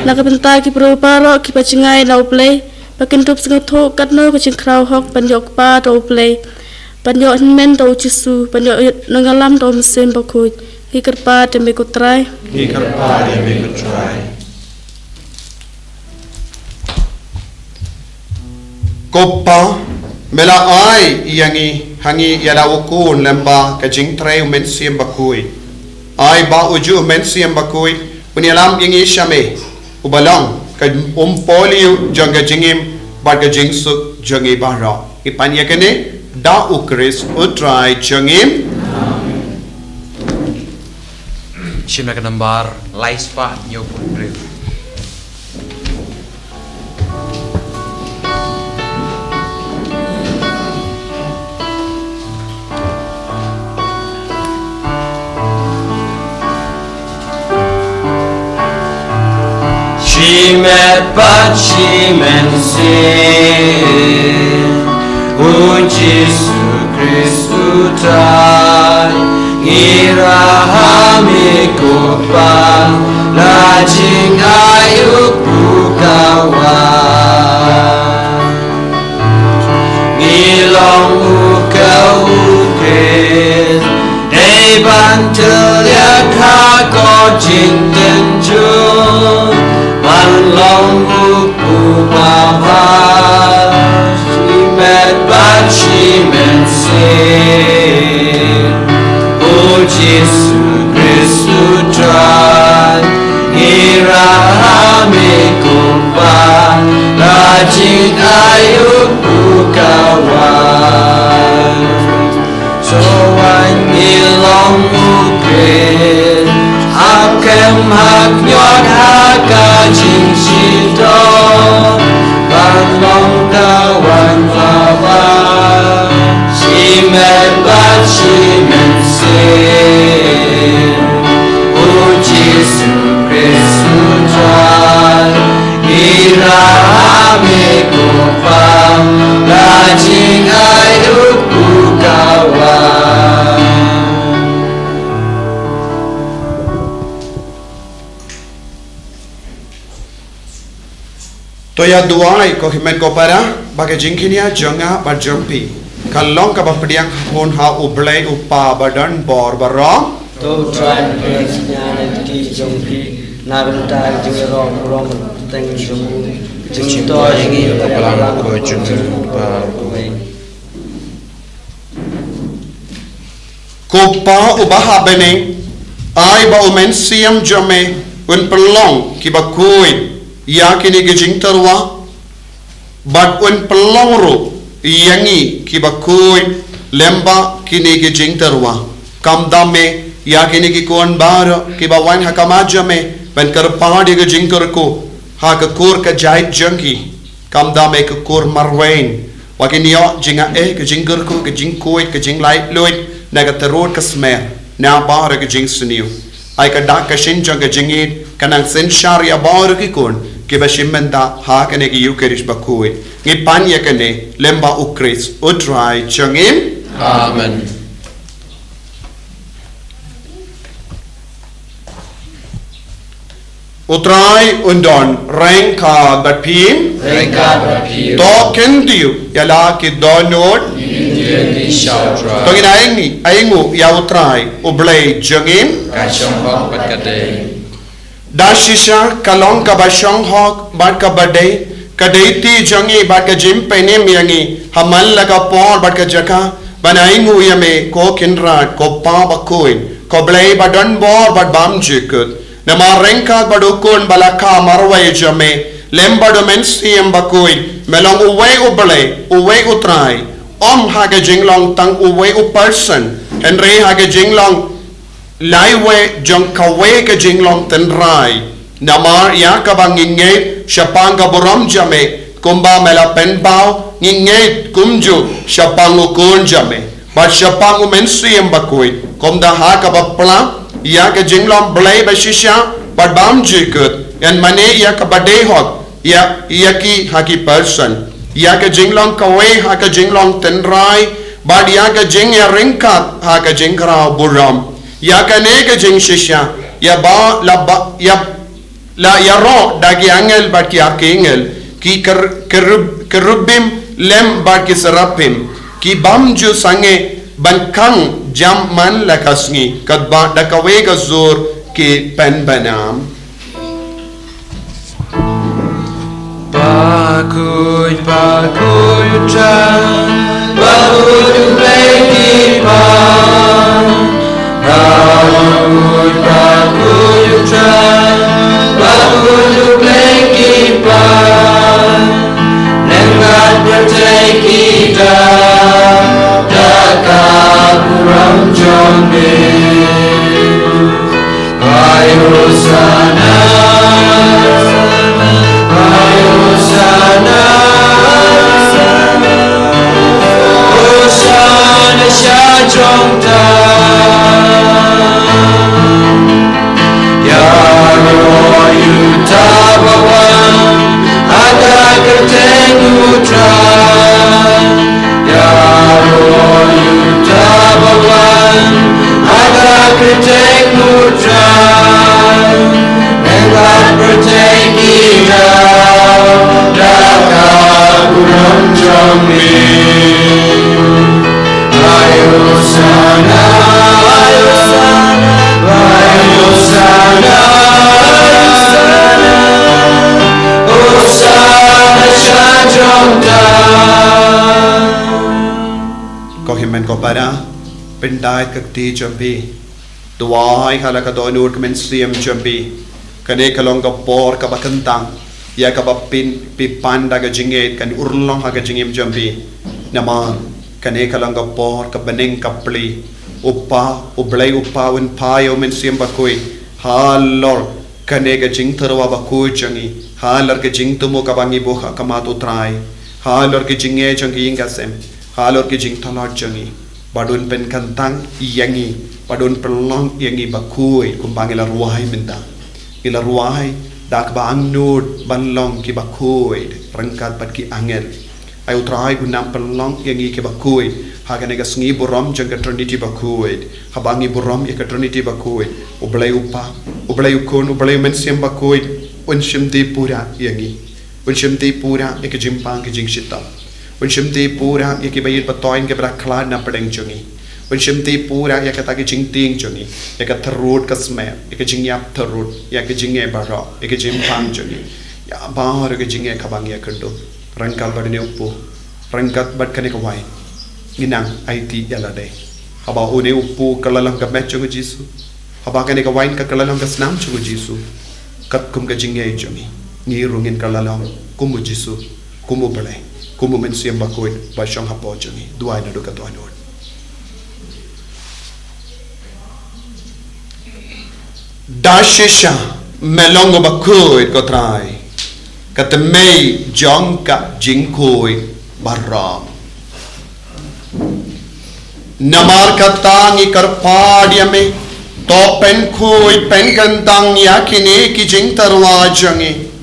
nakapentai ki pro paro ki pachingai lau play pakin tup sing tho katno kaching krau hok panjok pa to play panjok men to chisu panjok nangalam to mesim Bakhuid hikerpa teme kotrai Kopa mela ai yangi hangi yala ukun lemba kajing tray umensiam Bakhuid ai ba uju umensiam Bakhuid unyalam yangi shame ubalang kad poliu janga jingim ba kajing suk jangi bara ipanya kene da ukris utrai jangim Shimla nambar laispa nyopun brev. Shimet bat shimen sin Jesu Kristu tai ngirahami kupan lajing ayuk bukawan ngilong ukau ukris dei bantel yak hako jing tenjun man long uku babas shimet bat shimen sin Jesu Kristu trai ngirahami kupan lajing ayuk bukawan soan ngilong ukrin akem hak nyot hakajing sito banglong kawan lawan shimet bat shimen sin Jesu Kristu trai ngirahami kupan lajing ayuk bukawan Toya duai ko himen ko para baga jingkinia janga barjampi kalong ka bapdiang hon ha ublai upa badan bor barong to try nyana ki jongpi nabenta jingro rom teng jong jing to jingi palang ko jung pa ko Kopa ubaha bening ai ba umensiam jame un pelong ki Bakhuid yakini gejing terwa bat un pelong ru yangi ki Bakhuid lemba kini gejing terwa kam dame yakini ki kon bar ki bawan hakamaja me ben karpadi gejing terko ha ka kur ka jait jangi kam dame ka kur marwain wakini yo jinga gejing terko gejing Kuwait gejing light loid naga terod ka smer na bar gejing sniu ai ka dak ka shin janga jingid kanang sen sharia bar ki kon ki bashimenda ha kane ki yukerish Bakhuid ngi panya kane lemba ukris utrai changim Amen. Utrai undon rengka bat pim Rengkat berpil to kendiu yala ki donot India di Shaudra tongin aingu ya utrai ublay jengim Kacang hok berkadai dashisha kalong ka basyong hok bat ka badai kadai ti jangi bat ka jim penem yangi hamal laga por bat ka jaka banaingu yame ko kinrat ko pa bakuin ko blay badan bor bat bam jikut nama rengkat badukun balaka marway jame lembado mensiam bakuin melong uwe utrai om haga jinglong tang uwe u person henry haga jinglong laiwe jong kawe ka jinglong tenrai namar ya ka bangingay syapang ka borom jame kumba mela penbao ngingay kumju syapang ukun jame bat syapang umensiam bakuin kumda ha ka bapla ya ka jinglong blay bashisha bat bam jikut yan mane ya ka badehok ya ki haki person ya ka jinglong kawe ha ka jinglong tenrai bad ya ka jing ya ringkat ha ka jingrao buram ya ka ne ka jing shisha ya ba ya ro dagi angel bad ki akengel ki kerubim lem bad ki serapim ki bamju sange bankang jam man lakasngi kad ba da kawe ka zur ki pen banam Bakhuid utran Bakhuid ublaikipan Bakhuid utran Bakhuid ublaikipan Nengat bertekida Daka kurang jombe Ayusana Osana Shajongta Ya Royuta Bawan Ada Kerteng Utran Ya Royuta Bawan Ada Kerteng Utran Nengat bertekida Daka kurang jami Ayusana Osana Shajongta ko himen ko para pendai kakti jambi tuai kala ka donur kemen siam jambi kane kalong ka por ka bakentang ya ka bapin pipan daga jinget kan urlong haga jingim jambi nama kane kalong ka por ka beneng ka pli upa ublay upa wen payo men siam bakui halor kane ka jing terwa bakui jangi halar ka jing tumo ka bangi boha kamatu trai halor ka jinge jangi ingasem halor ki jing thalot jangi badun pen kantang yangi badun pelong yangi bakui kumbangila ruai minda ila ruai dak ba angnut banlong ki bakui rengkat pat ki angel ayu trai gunam pelong yangi ki bakui hagane ga sngi borom janga Trinity bakui habangi borom ya ka Trinity bakui ublay upa ublay ukon ublay mensiam bakui unshim di pura yangi unshim di pura ek jimpang ki jing shitam Unshimti pura ya ki bayit patoin ke braklan na pedeng jungi. Unshimti pura ya kata ki jing ting jungi. Ya ka terut ka smer. Ya ka jing yap terut. Ya ka jing baro. Ya ka jing pang jungi. Ya bahar ka jing kabang ya kendo. Rangkal badane upu. Rangkat bad kane ka wai. Ginang IT yalade. Haba une upu kalalang ka met jungi Jisu. Haba kane ka wain ka kalalang ka snam jungi Jisu. Kat kum ka jing jungi. Ngirungin kalalang kumu Jisu. Kumu balay. Kumu mensiam Bakhuid basyong hapo jangi duay na duka tuanod dashisha melongo Bakhuid ko try katemay jongka jingkoy baram namar katangi karpadyame topen koy penkantang yakini ki jing tarwa jangi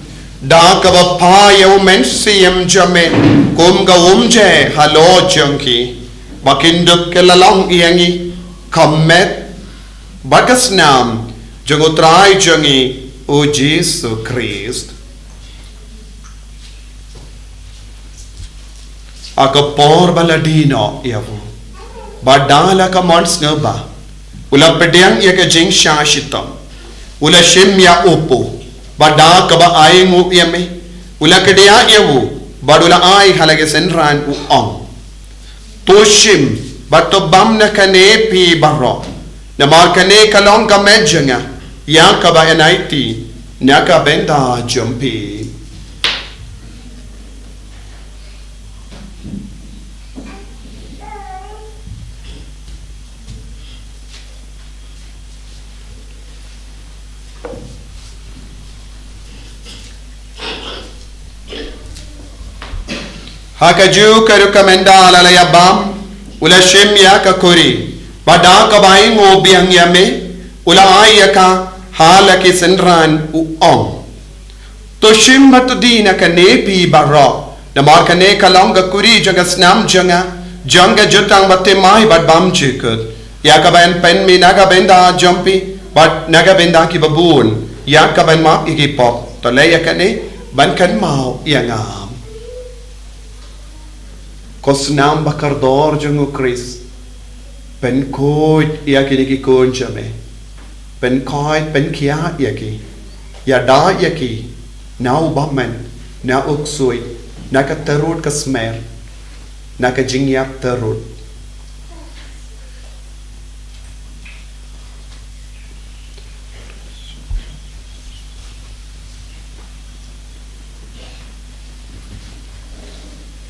da ka payo mensiam jame kum ga umje halo jangki bakinduk kelalong iangi kamet bagasnam jangutrai jangi o Jesu Christ. Ako por baladino yavu. Badala ka mons ba. Ula pedang ya ka jing shashitam. Ula shim ya upo. Bada ka ba ay ngu yame. Ula kedya yavu. Badula ay halage senran u ong. Toshim bato bam na kane pi baro. Na mar kane kalong ka medjanga. Ya ka ba enaiti. Na ka benda jumpi. Hakaju karukamenda alalaya bam ula shemya ka kuri bada ka bai ngo biang yame ula ayaka hala ki senran u ong to shimma to dina ka nepi barra na mar ka ne kalong ka kuri janga snam janga jutang batte mai bad bam chikut ya ka ban pen mi naga benda jumpi bad naga benda ki babun ya ka ban ma iki pop to le ya ka ne ban kan mau yanga Kosnam bakardor jungu Chris. Pen koit yaki ki konjame. Pen koit pen kia yaki. Ya da yaki. Na ubamen. Na uksui. Na ka terut ka smer. Na ka jingyap terut.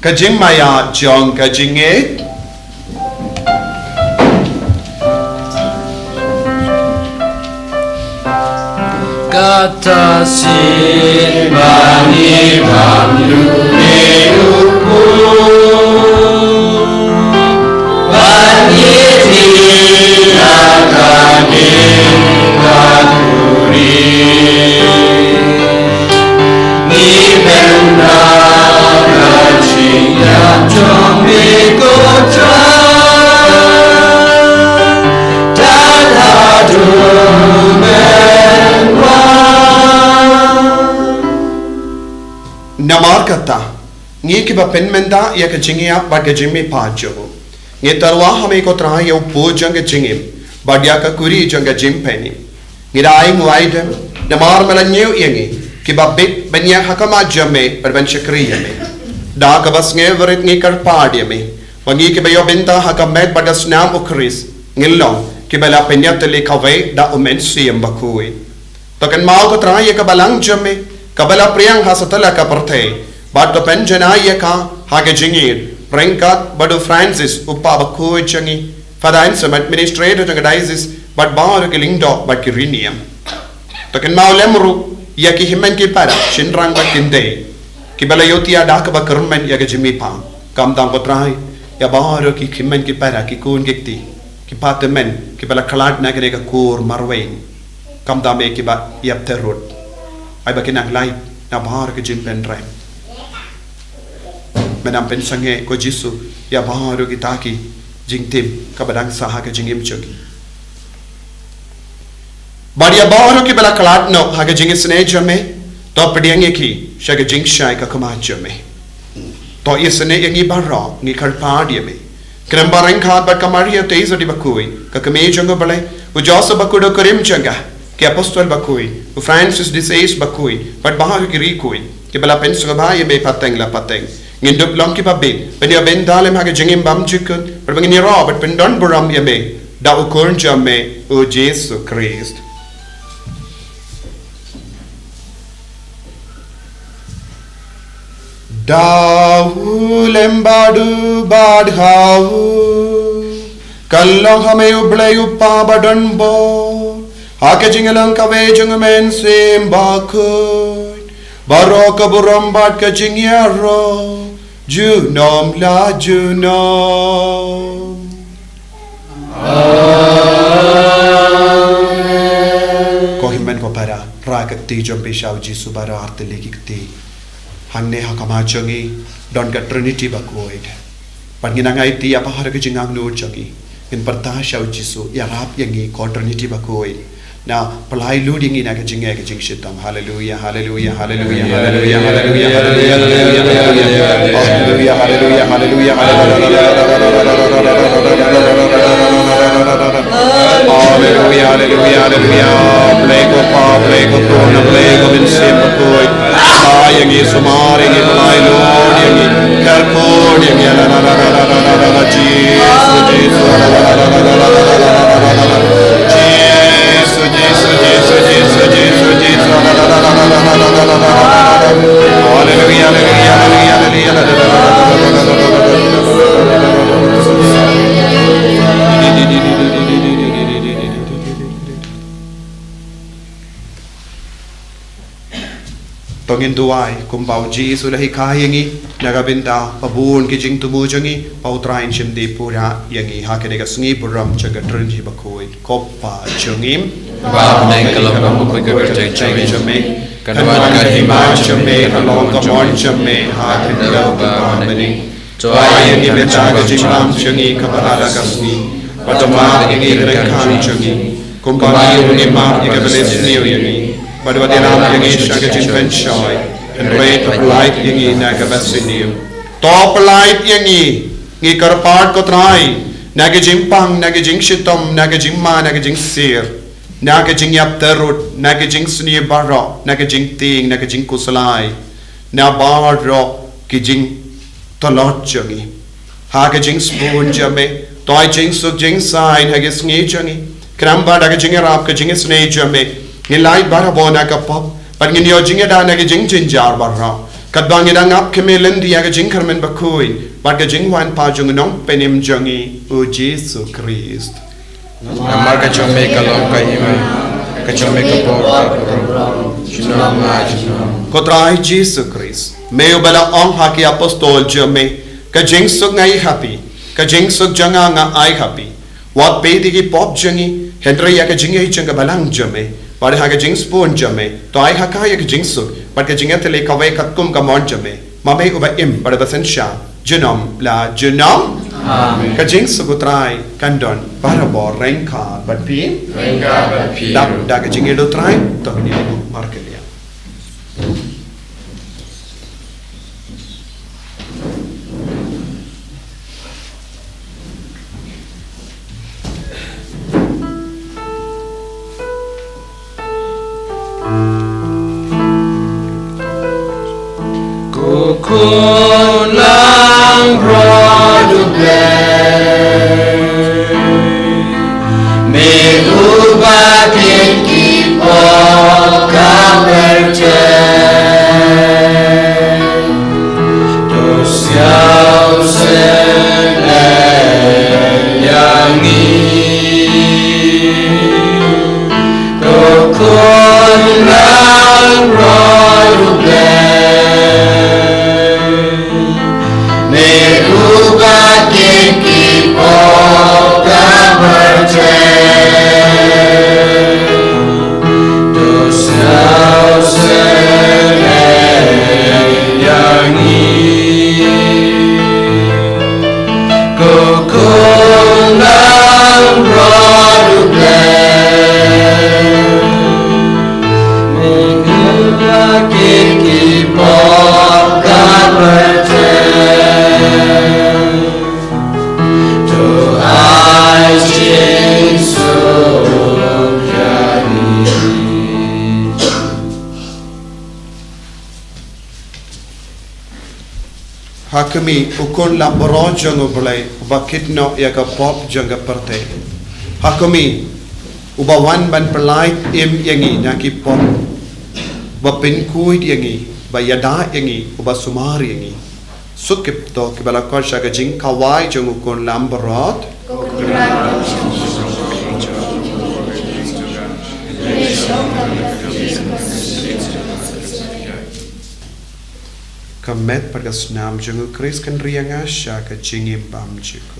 Kajing maya jong kajing Kata sin bani bamlu neuku Bani tinakani kakuri Ni benda yang jombi kotra dan hadu menwa namar kata ngi ki ba pen menda ya ka jingia ba ka jimmi pajo ngi tarwa hame kotra ya upo jang jingim ba dia ka kuri jang jim peni ngi dai ngwaide namar melanyu yangi ki ba bit banya hakama jame perban shakriya me da ka bas ngeverit ngi kar padia me wangi ke bayo benta hakamet badas nam ukris ngilong ke bala penyat le kave da umen siem bakui to kan mau ko tra ye ka balang jame ka bala priang hasatala ka parthe bad to penjana ye ka hage jingir prankat badu francis upa bakui changi fadain some administrator to diocese bad bar ke lingdo bad ki riniam to kan mau lemru ye ki himen ki para shinrang bad kinde Kibala yotia dak ba kermen ya gejimi pa kam tang potrai ya baharo ki kimmen ki para ki kun gekti ki patemen kibala khalat na ka kur marwain kam da me ki ba yap terut ai ba kinak lai na bahar ke jim pen rai menam pen sange ko jisu ya baharo ki taki jingtim ka badang saha ke jingim choki badia baharo ki bala khalat no ha ke jingis ne jame to pediang ki shaga jing shai ka kamacho me to isne yangi barra ngi kharpa dia me krembarang khat ba kamaria teizo di bakui ka kame jongo bale u josa bakudo karim changa ke apostol bakui u francis disease bakui but bahar ki rikui ke bala pen suga ye be pateng la pateng ngin dup long ki babbe ben ya ben dalem ha ke jingim bam chikun but ngin ro but pen don buram ye me da u kurn jame o Jesu Christ Dahu lembadu badhahu Kallang hame ublay upa badan bo Hake jingalang kave jungamen sim bakut Baro kaburam bad ka jingyaro Junom la junom Kohimen ko para Rakati jompe shau jisu bara artele kikti Hangne hakama changi don ka Trinity Bakhuid panginangai ti apa har ke jingang no changi in parta shau jisu ya rap yangi ko Trinity Bakhuid Now, pelai lu ding ina ke jing shitam. Hallelujah, hallelujah, hallelujah, hallelujah, hallelujah, hallelujah, hallelujah, hallelujah, hallelujah, hallelujah, hallelujah, hallelujah. Plego pa, plego tona, plego min Bakhuid. Yang ini sumar, yang ini pelai lu, yang ini kerkod, yang ini la la la la la la la la Jesus, Jesus, la la la la la la la la la. Tongin duai kumbau ji sulahi kayangi nagabinda pabun kijing tumu jangi pau train shimdi pura yangi hakenega sngi buram jaga Trinity Bakhuid koppa jungim Ba nang kalong ko ko jame kanwan ka hima jame along the morn jame hakenega ba mani Joy yangi beta jingam jangi kabarada kasni padama yangi rekhan jangi kumbau yangi ma igabeles niu yangi but what in our young age, I get shy and rate of light yangi nagabasinium. Top light yangi, ni karpart ko try, nagajing pang, nagajing shitom, nagajing ma, nagajing sir, nagajing yap terut, nagajing sni barra, nagajing ting, nagajing kusalai, na bar ro, kijing tolot jangi, hagajing spoon jame, toy jing suk jing sign, hagas ni jangi, kramba nagajing rap, kajing snake jame. Nilai bara bona ka pop par ngin yo jinga da na jing chin jar barra kat bang ida ngap kemelen dia ga jing Carmen Bakhuid par ga jing wan pa jung nong penim jangi o Jesus Christ Amar ka chome kalong ka hima ka chome ka por chino ma chino kotrai Jesus Christ meu bala ong haki apostol jame ka jing suk ngai happy ka jing suk janga nga ai happy wat pe digi pop jangi Henry ya ka jing ai changa balang jame Pada haga jing spoon jame, to ai hakaya ka jing suk, pada jinga tele kawai katkum ka mon jame, mamai uba im pada basen sha, genom la genom, ka jing suk utrai kandon para bor rengka but pi, da ka jing edo trai, to ni ibu markelia. Kunang produble Merupakan kipok kamerce Dosyau senenyangi Kunang produble Hakami ukon la boro jango bulai uba kitno ya ka pop janga parte. Hakami uba wan ban pelai im yangi naki pop uba pinkuid yangi ba yada yangi uba sumar yangi sukip to kibala korsha ka jing kawai jango kon lambarot Kamet pada senam jangan Chris kan riang asya ke cingim bam ciku.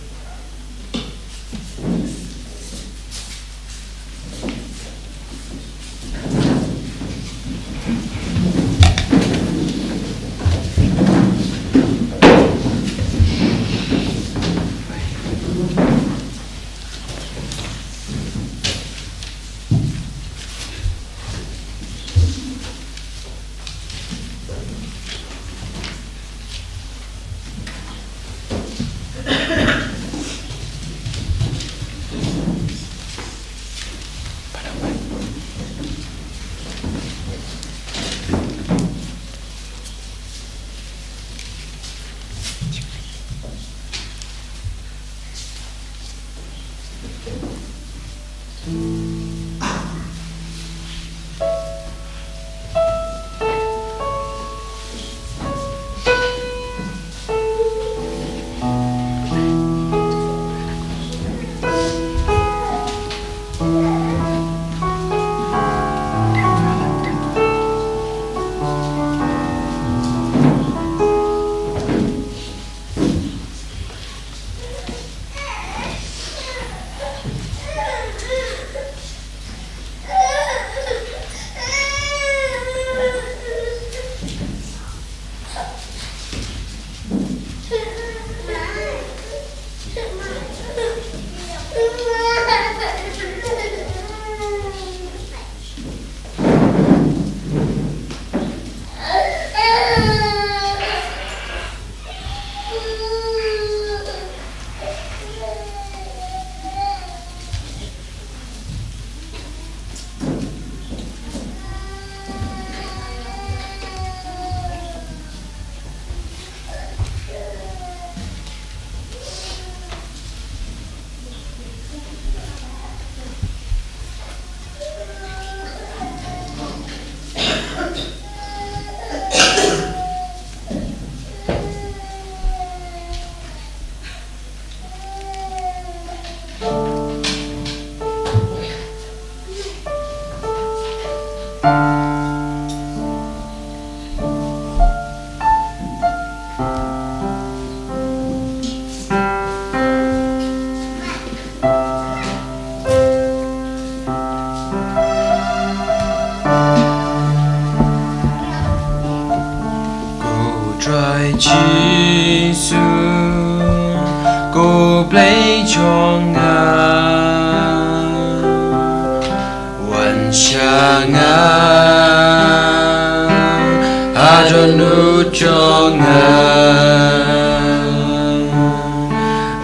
Giêsu cô play cho ngà wan cha ngà adonu cho ngà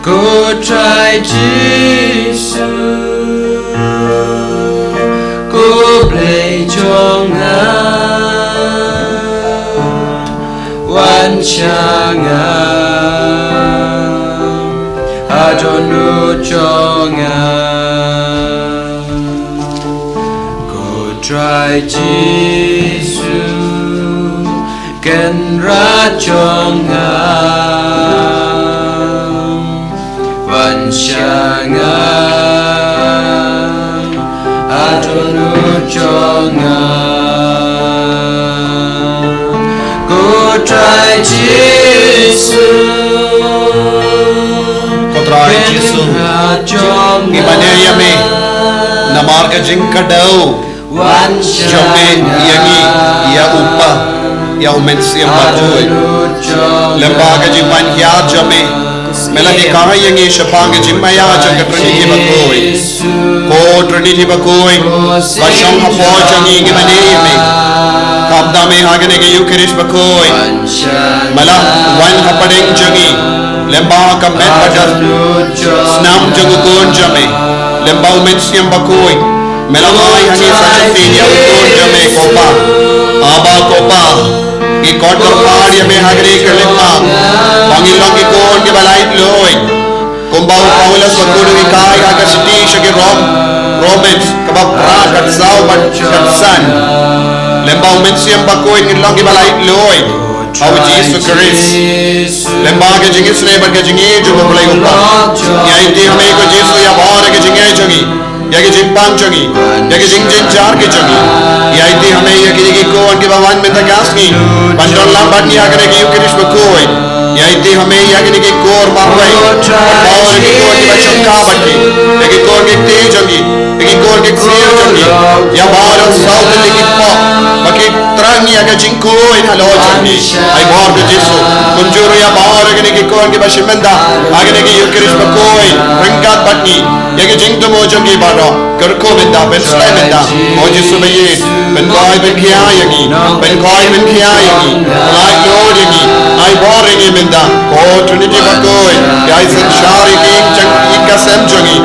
cô trai Giêsu cô play cho ngà wan cha ngà adonu cho ngà cô trai Giêsu ken ra cho ngà wan cha ngà adonu cho ngà trai Giêsu Trai Giêsu gimana ya me namar ka jing kadau jome yangi ya upa ya umensiam Bakhuid lemba ka jiman ya jome melani kaha yangi shapang ka jimaya jang Trinity Bakhuid ko Trinity Bakhuid basham hapo jangi gimana ya me kapda me agane ke Eucharist Bakhuid malam wan hapadeng jangi lemba ka met padas snam jangu kon jame lemba umensiam Bakhuid melamai hangi sajati ya kon jame kopa aba kopa ki kodor par ya me hagre ke lemba bangi longi kon ke balai loi kumbau Paulus wakuru ikai aga city shage Romans kabab pra katsau bat katsan lemba umensiam Bakhuid ngilongi balai loi Au Jesus Christ lemba ke jingis ne bar ke jingi jo bolai umpa ya iti hame ko Jesus ya bahar ke jingi jogi ya ke jimpang jogi ya ke jing jar ke jogi ya iti hame ya ke jingi ko an ke bawan में तकासनी पंडोल ला बनी आगे के Eucharist Bakhuid ya iti hame ya ke jingi ko और मारवाई और के को के बच्चों का बच्ची ya ke को के तेज jogi ya ke को के clear jogi ya bahar south के पॉ बाकी terang ya ke jingko in halo jogi ai bahar ke Jesus kunjuru ya bahar ke ko an ke bashimenda आगे के Eucharist Bakhuid ringkat batni ya ke jing tomo jogi baro kerko benda benslai benda o Jesus baye ben koi ben khia yangi ben koi ben khia yangi ai lord yangi ai bahar yangi benda ko Trinity Bakhuid ya sanshari ke chang ikasem jogi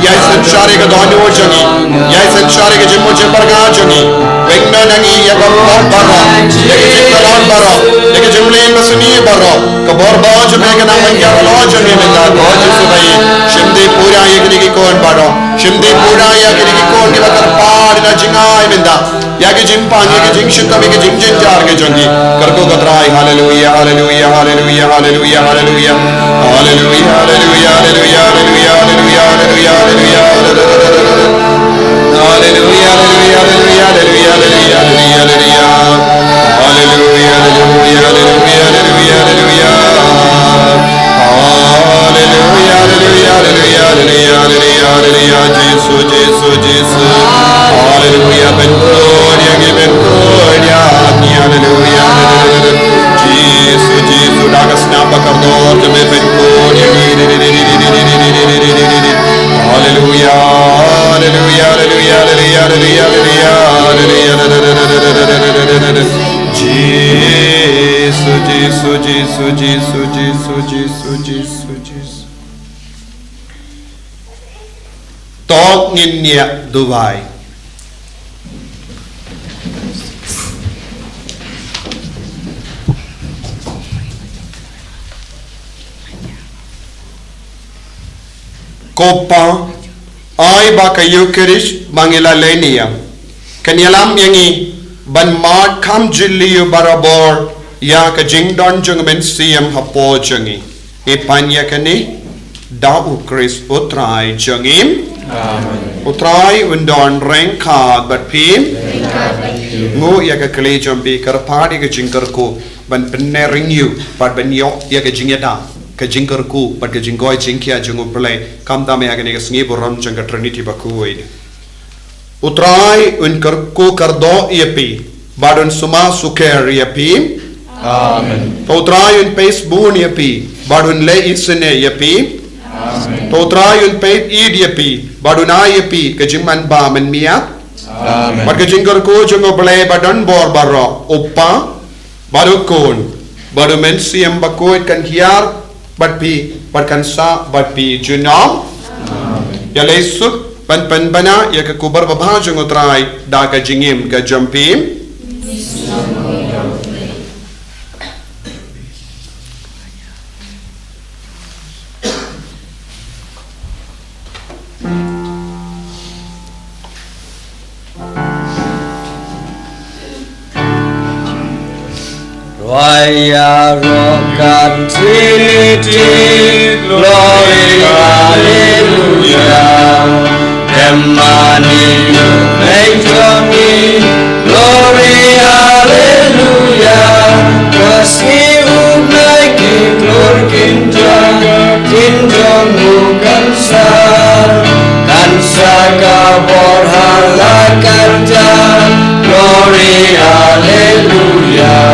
ya Yai sensyari ke donyo jangi. Yai sensyari ke jimu jembarga jangi. Wengna nangi ya kabor baro. Ya ke jimbalon baro. Ya ke jimlin masuni baro. Kabor bao jeme ke nang mengyar lo jangi menda ko Yesu bai. Shimdi pura ya ke kon baro. Shimdi pura ya ke kon ke bakar par na jingai menda. Ya ke jimpan ya ke jing shitami ke jing jar ke jangi. Karko katrai hallelujah hallelujah hallelujah hallelujah hallelujah hallelujah hallelujah hallelujah hallelujah hallelujah hallelujah hallelujah hallelujah hallelujah Tok ngin nia Dubai. Kopa ay baka Eucharist bangila lenia. Kanyalam yangi ban mat kam jilliyu barabor ya ka jingdon jung ben siyam hapo jangi. Ipanya kani da Ukris utrai jangim. Utrai undon rengka bat pim. Ngu ya ka kli jambi karpadi ka jingkarku ban penering yu pat ben yok ya ka jingyada. Ka jingkarku pat ka jinggoy jingkia jungu play kam dame ya ka ni ka sngi boram jangka Trinity Bakhuid. Utrai unkarku kardo iapi badun suma suker iapi. Amen. Utrai un Facebook iapi badun le itsene iapi. Amen. Utrai un peit id iapi badun iapi ka jingman ba men mia. Amen. Pat ka jingkarku jungu play badun bor baro upa badukun badu men siam Bakhuid kan hiar bat pi bat kan sa bat pi junam. Ya lesuk pan bana ya ke kubar babha jung utrai da ka jingim ka jampim. Raya rokan Trinity, glory, hallelujah. Emani make me, glory, hallelujah. Kasih ublai glory kinjong kansa, kansa kabor halakan jan, glory, hallelujah.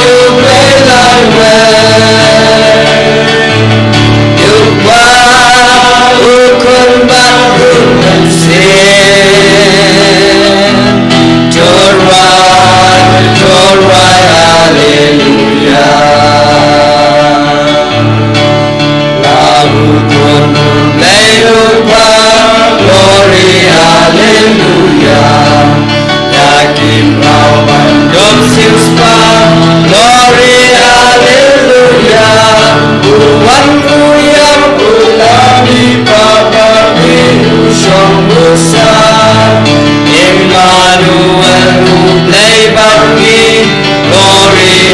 You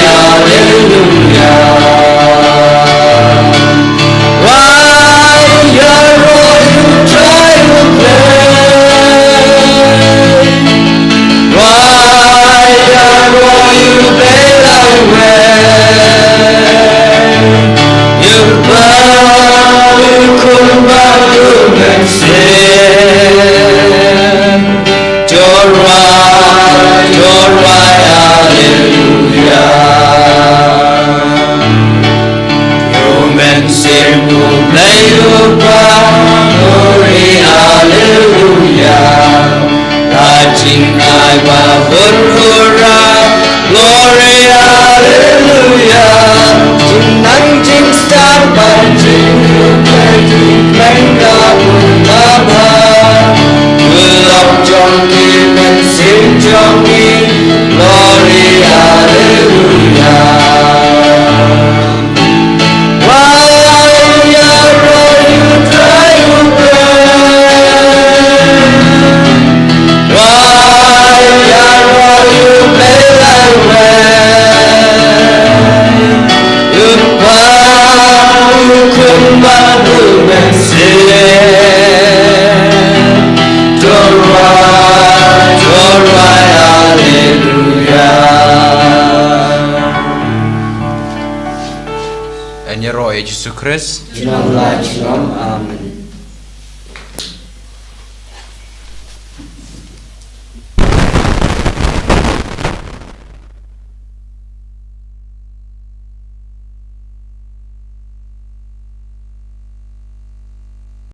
hallelujah. Why you're all you try to play? Why you're all you play like way? You bow, you couldn't bow to and say, you're right, hallelujah. You men sing, you play, you bow, glory, hallelujah. Rajin I babur hurra, glory, hallelujah. Jinang jing star banjing, you play, God, love. Love Johnny, men sing Johnny, glory, hallelujah. Why are you try to pray? Why are you play like way? You bow, you couldn't bow to men sing. You're right, hallelujah. En je rooi Jesus Christ. Shalom, shalom, amen.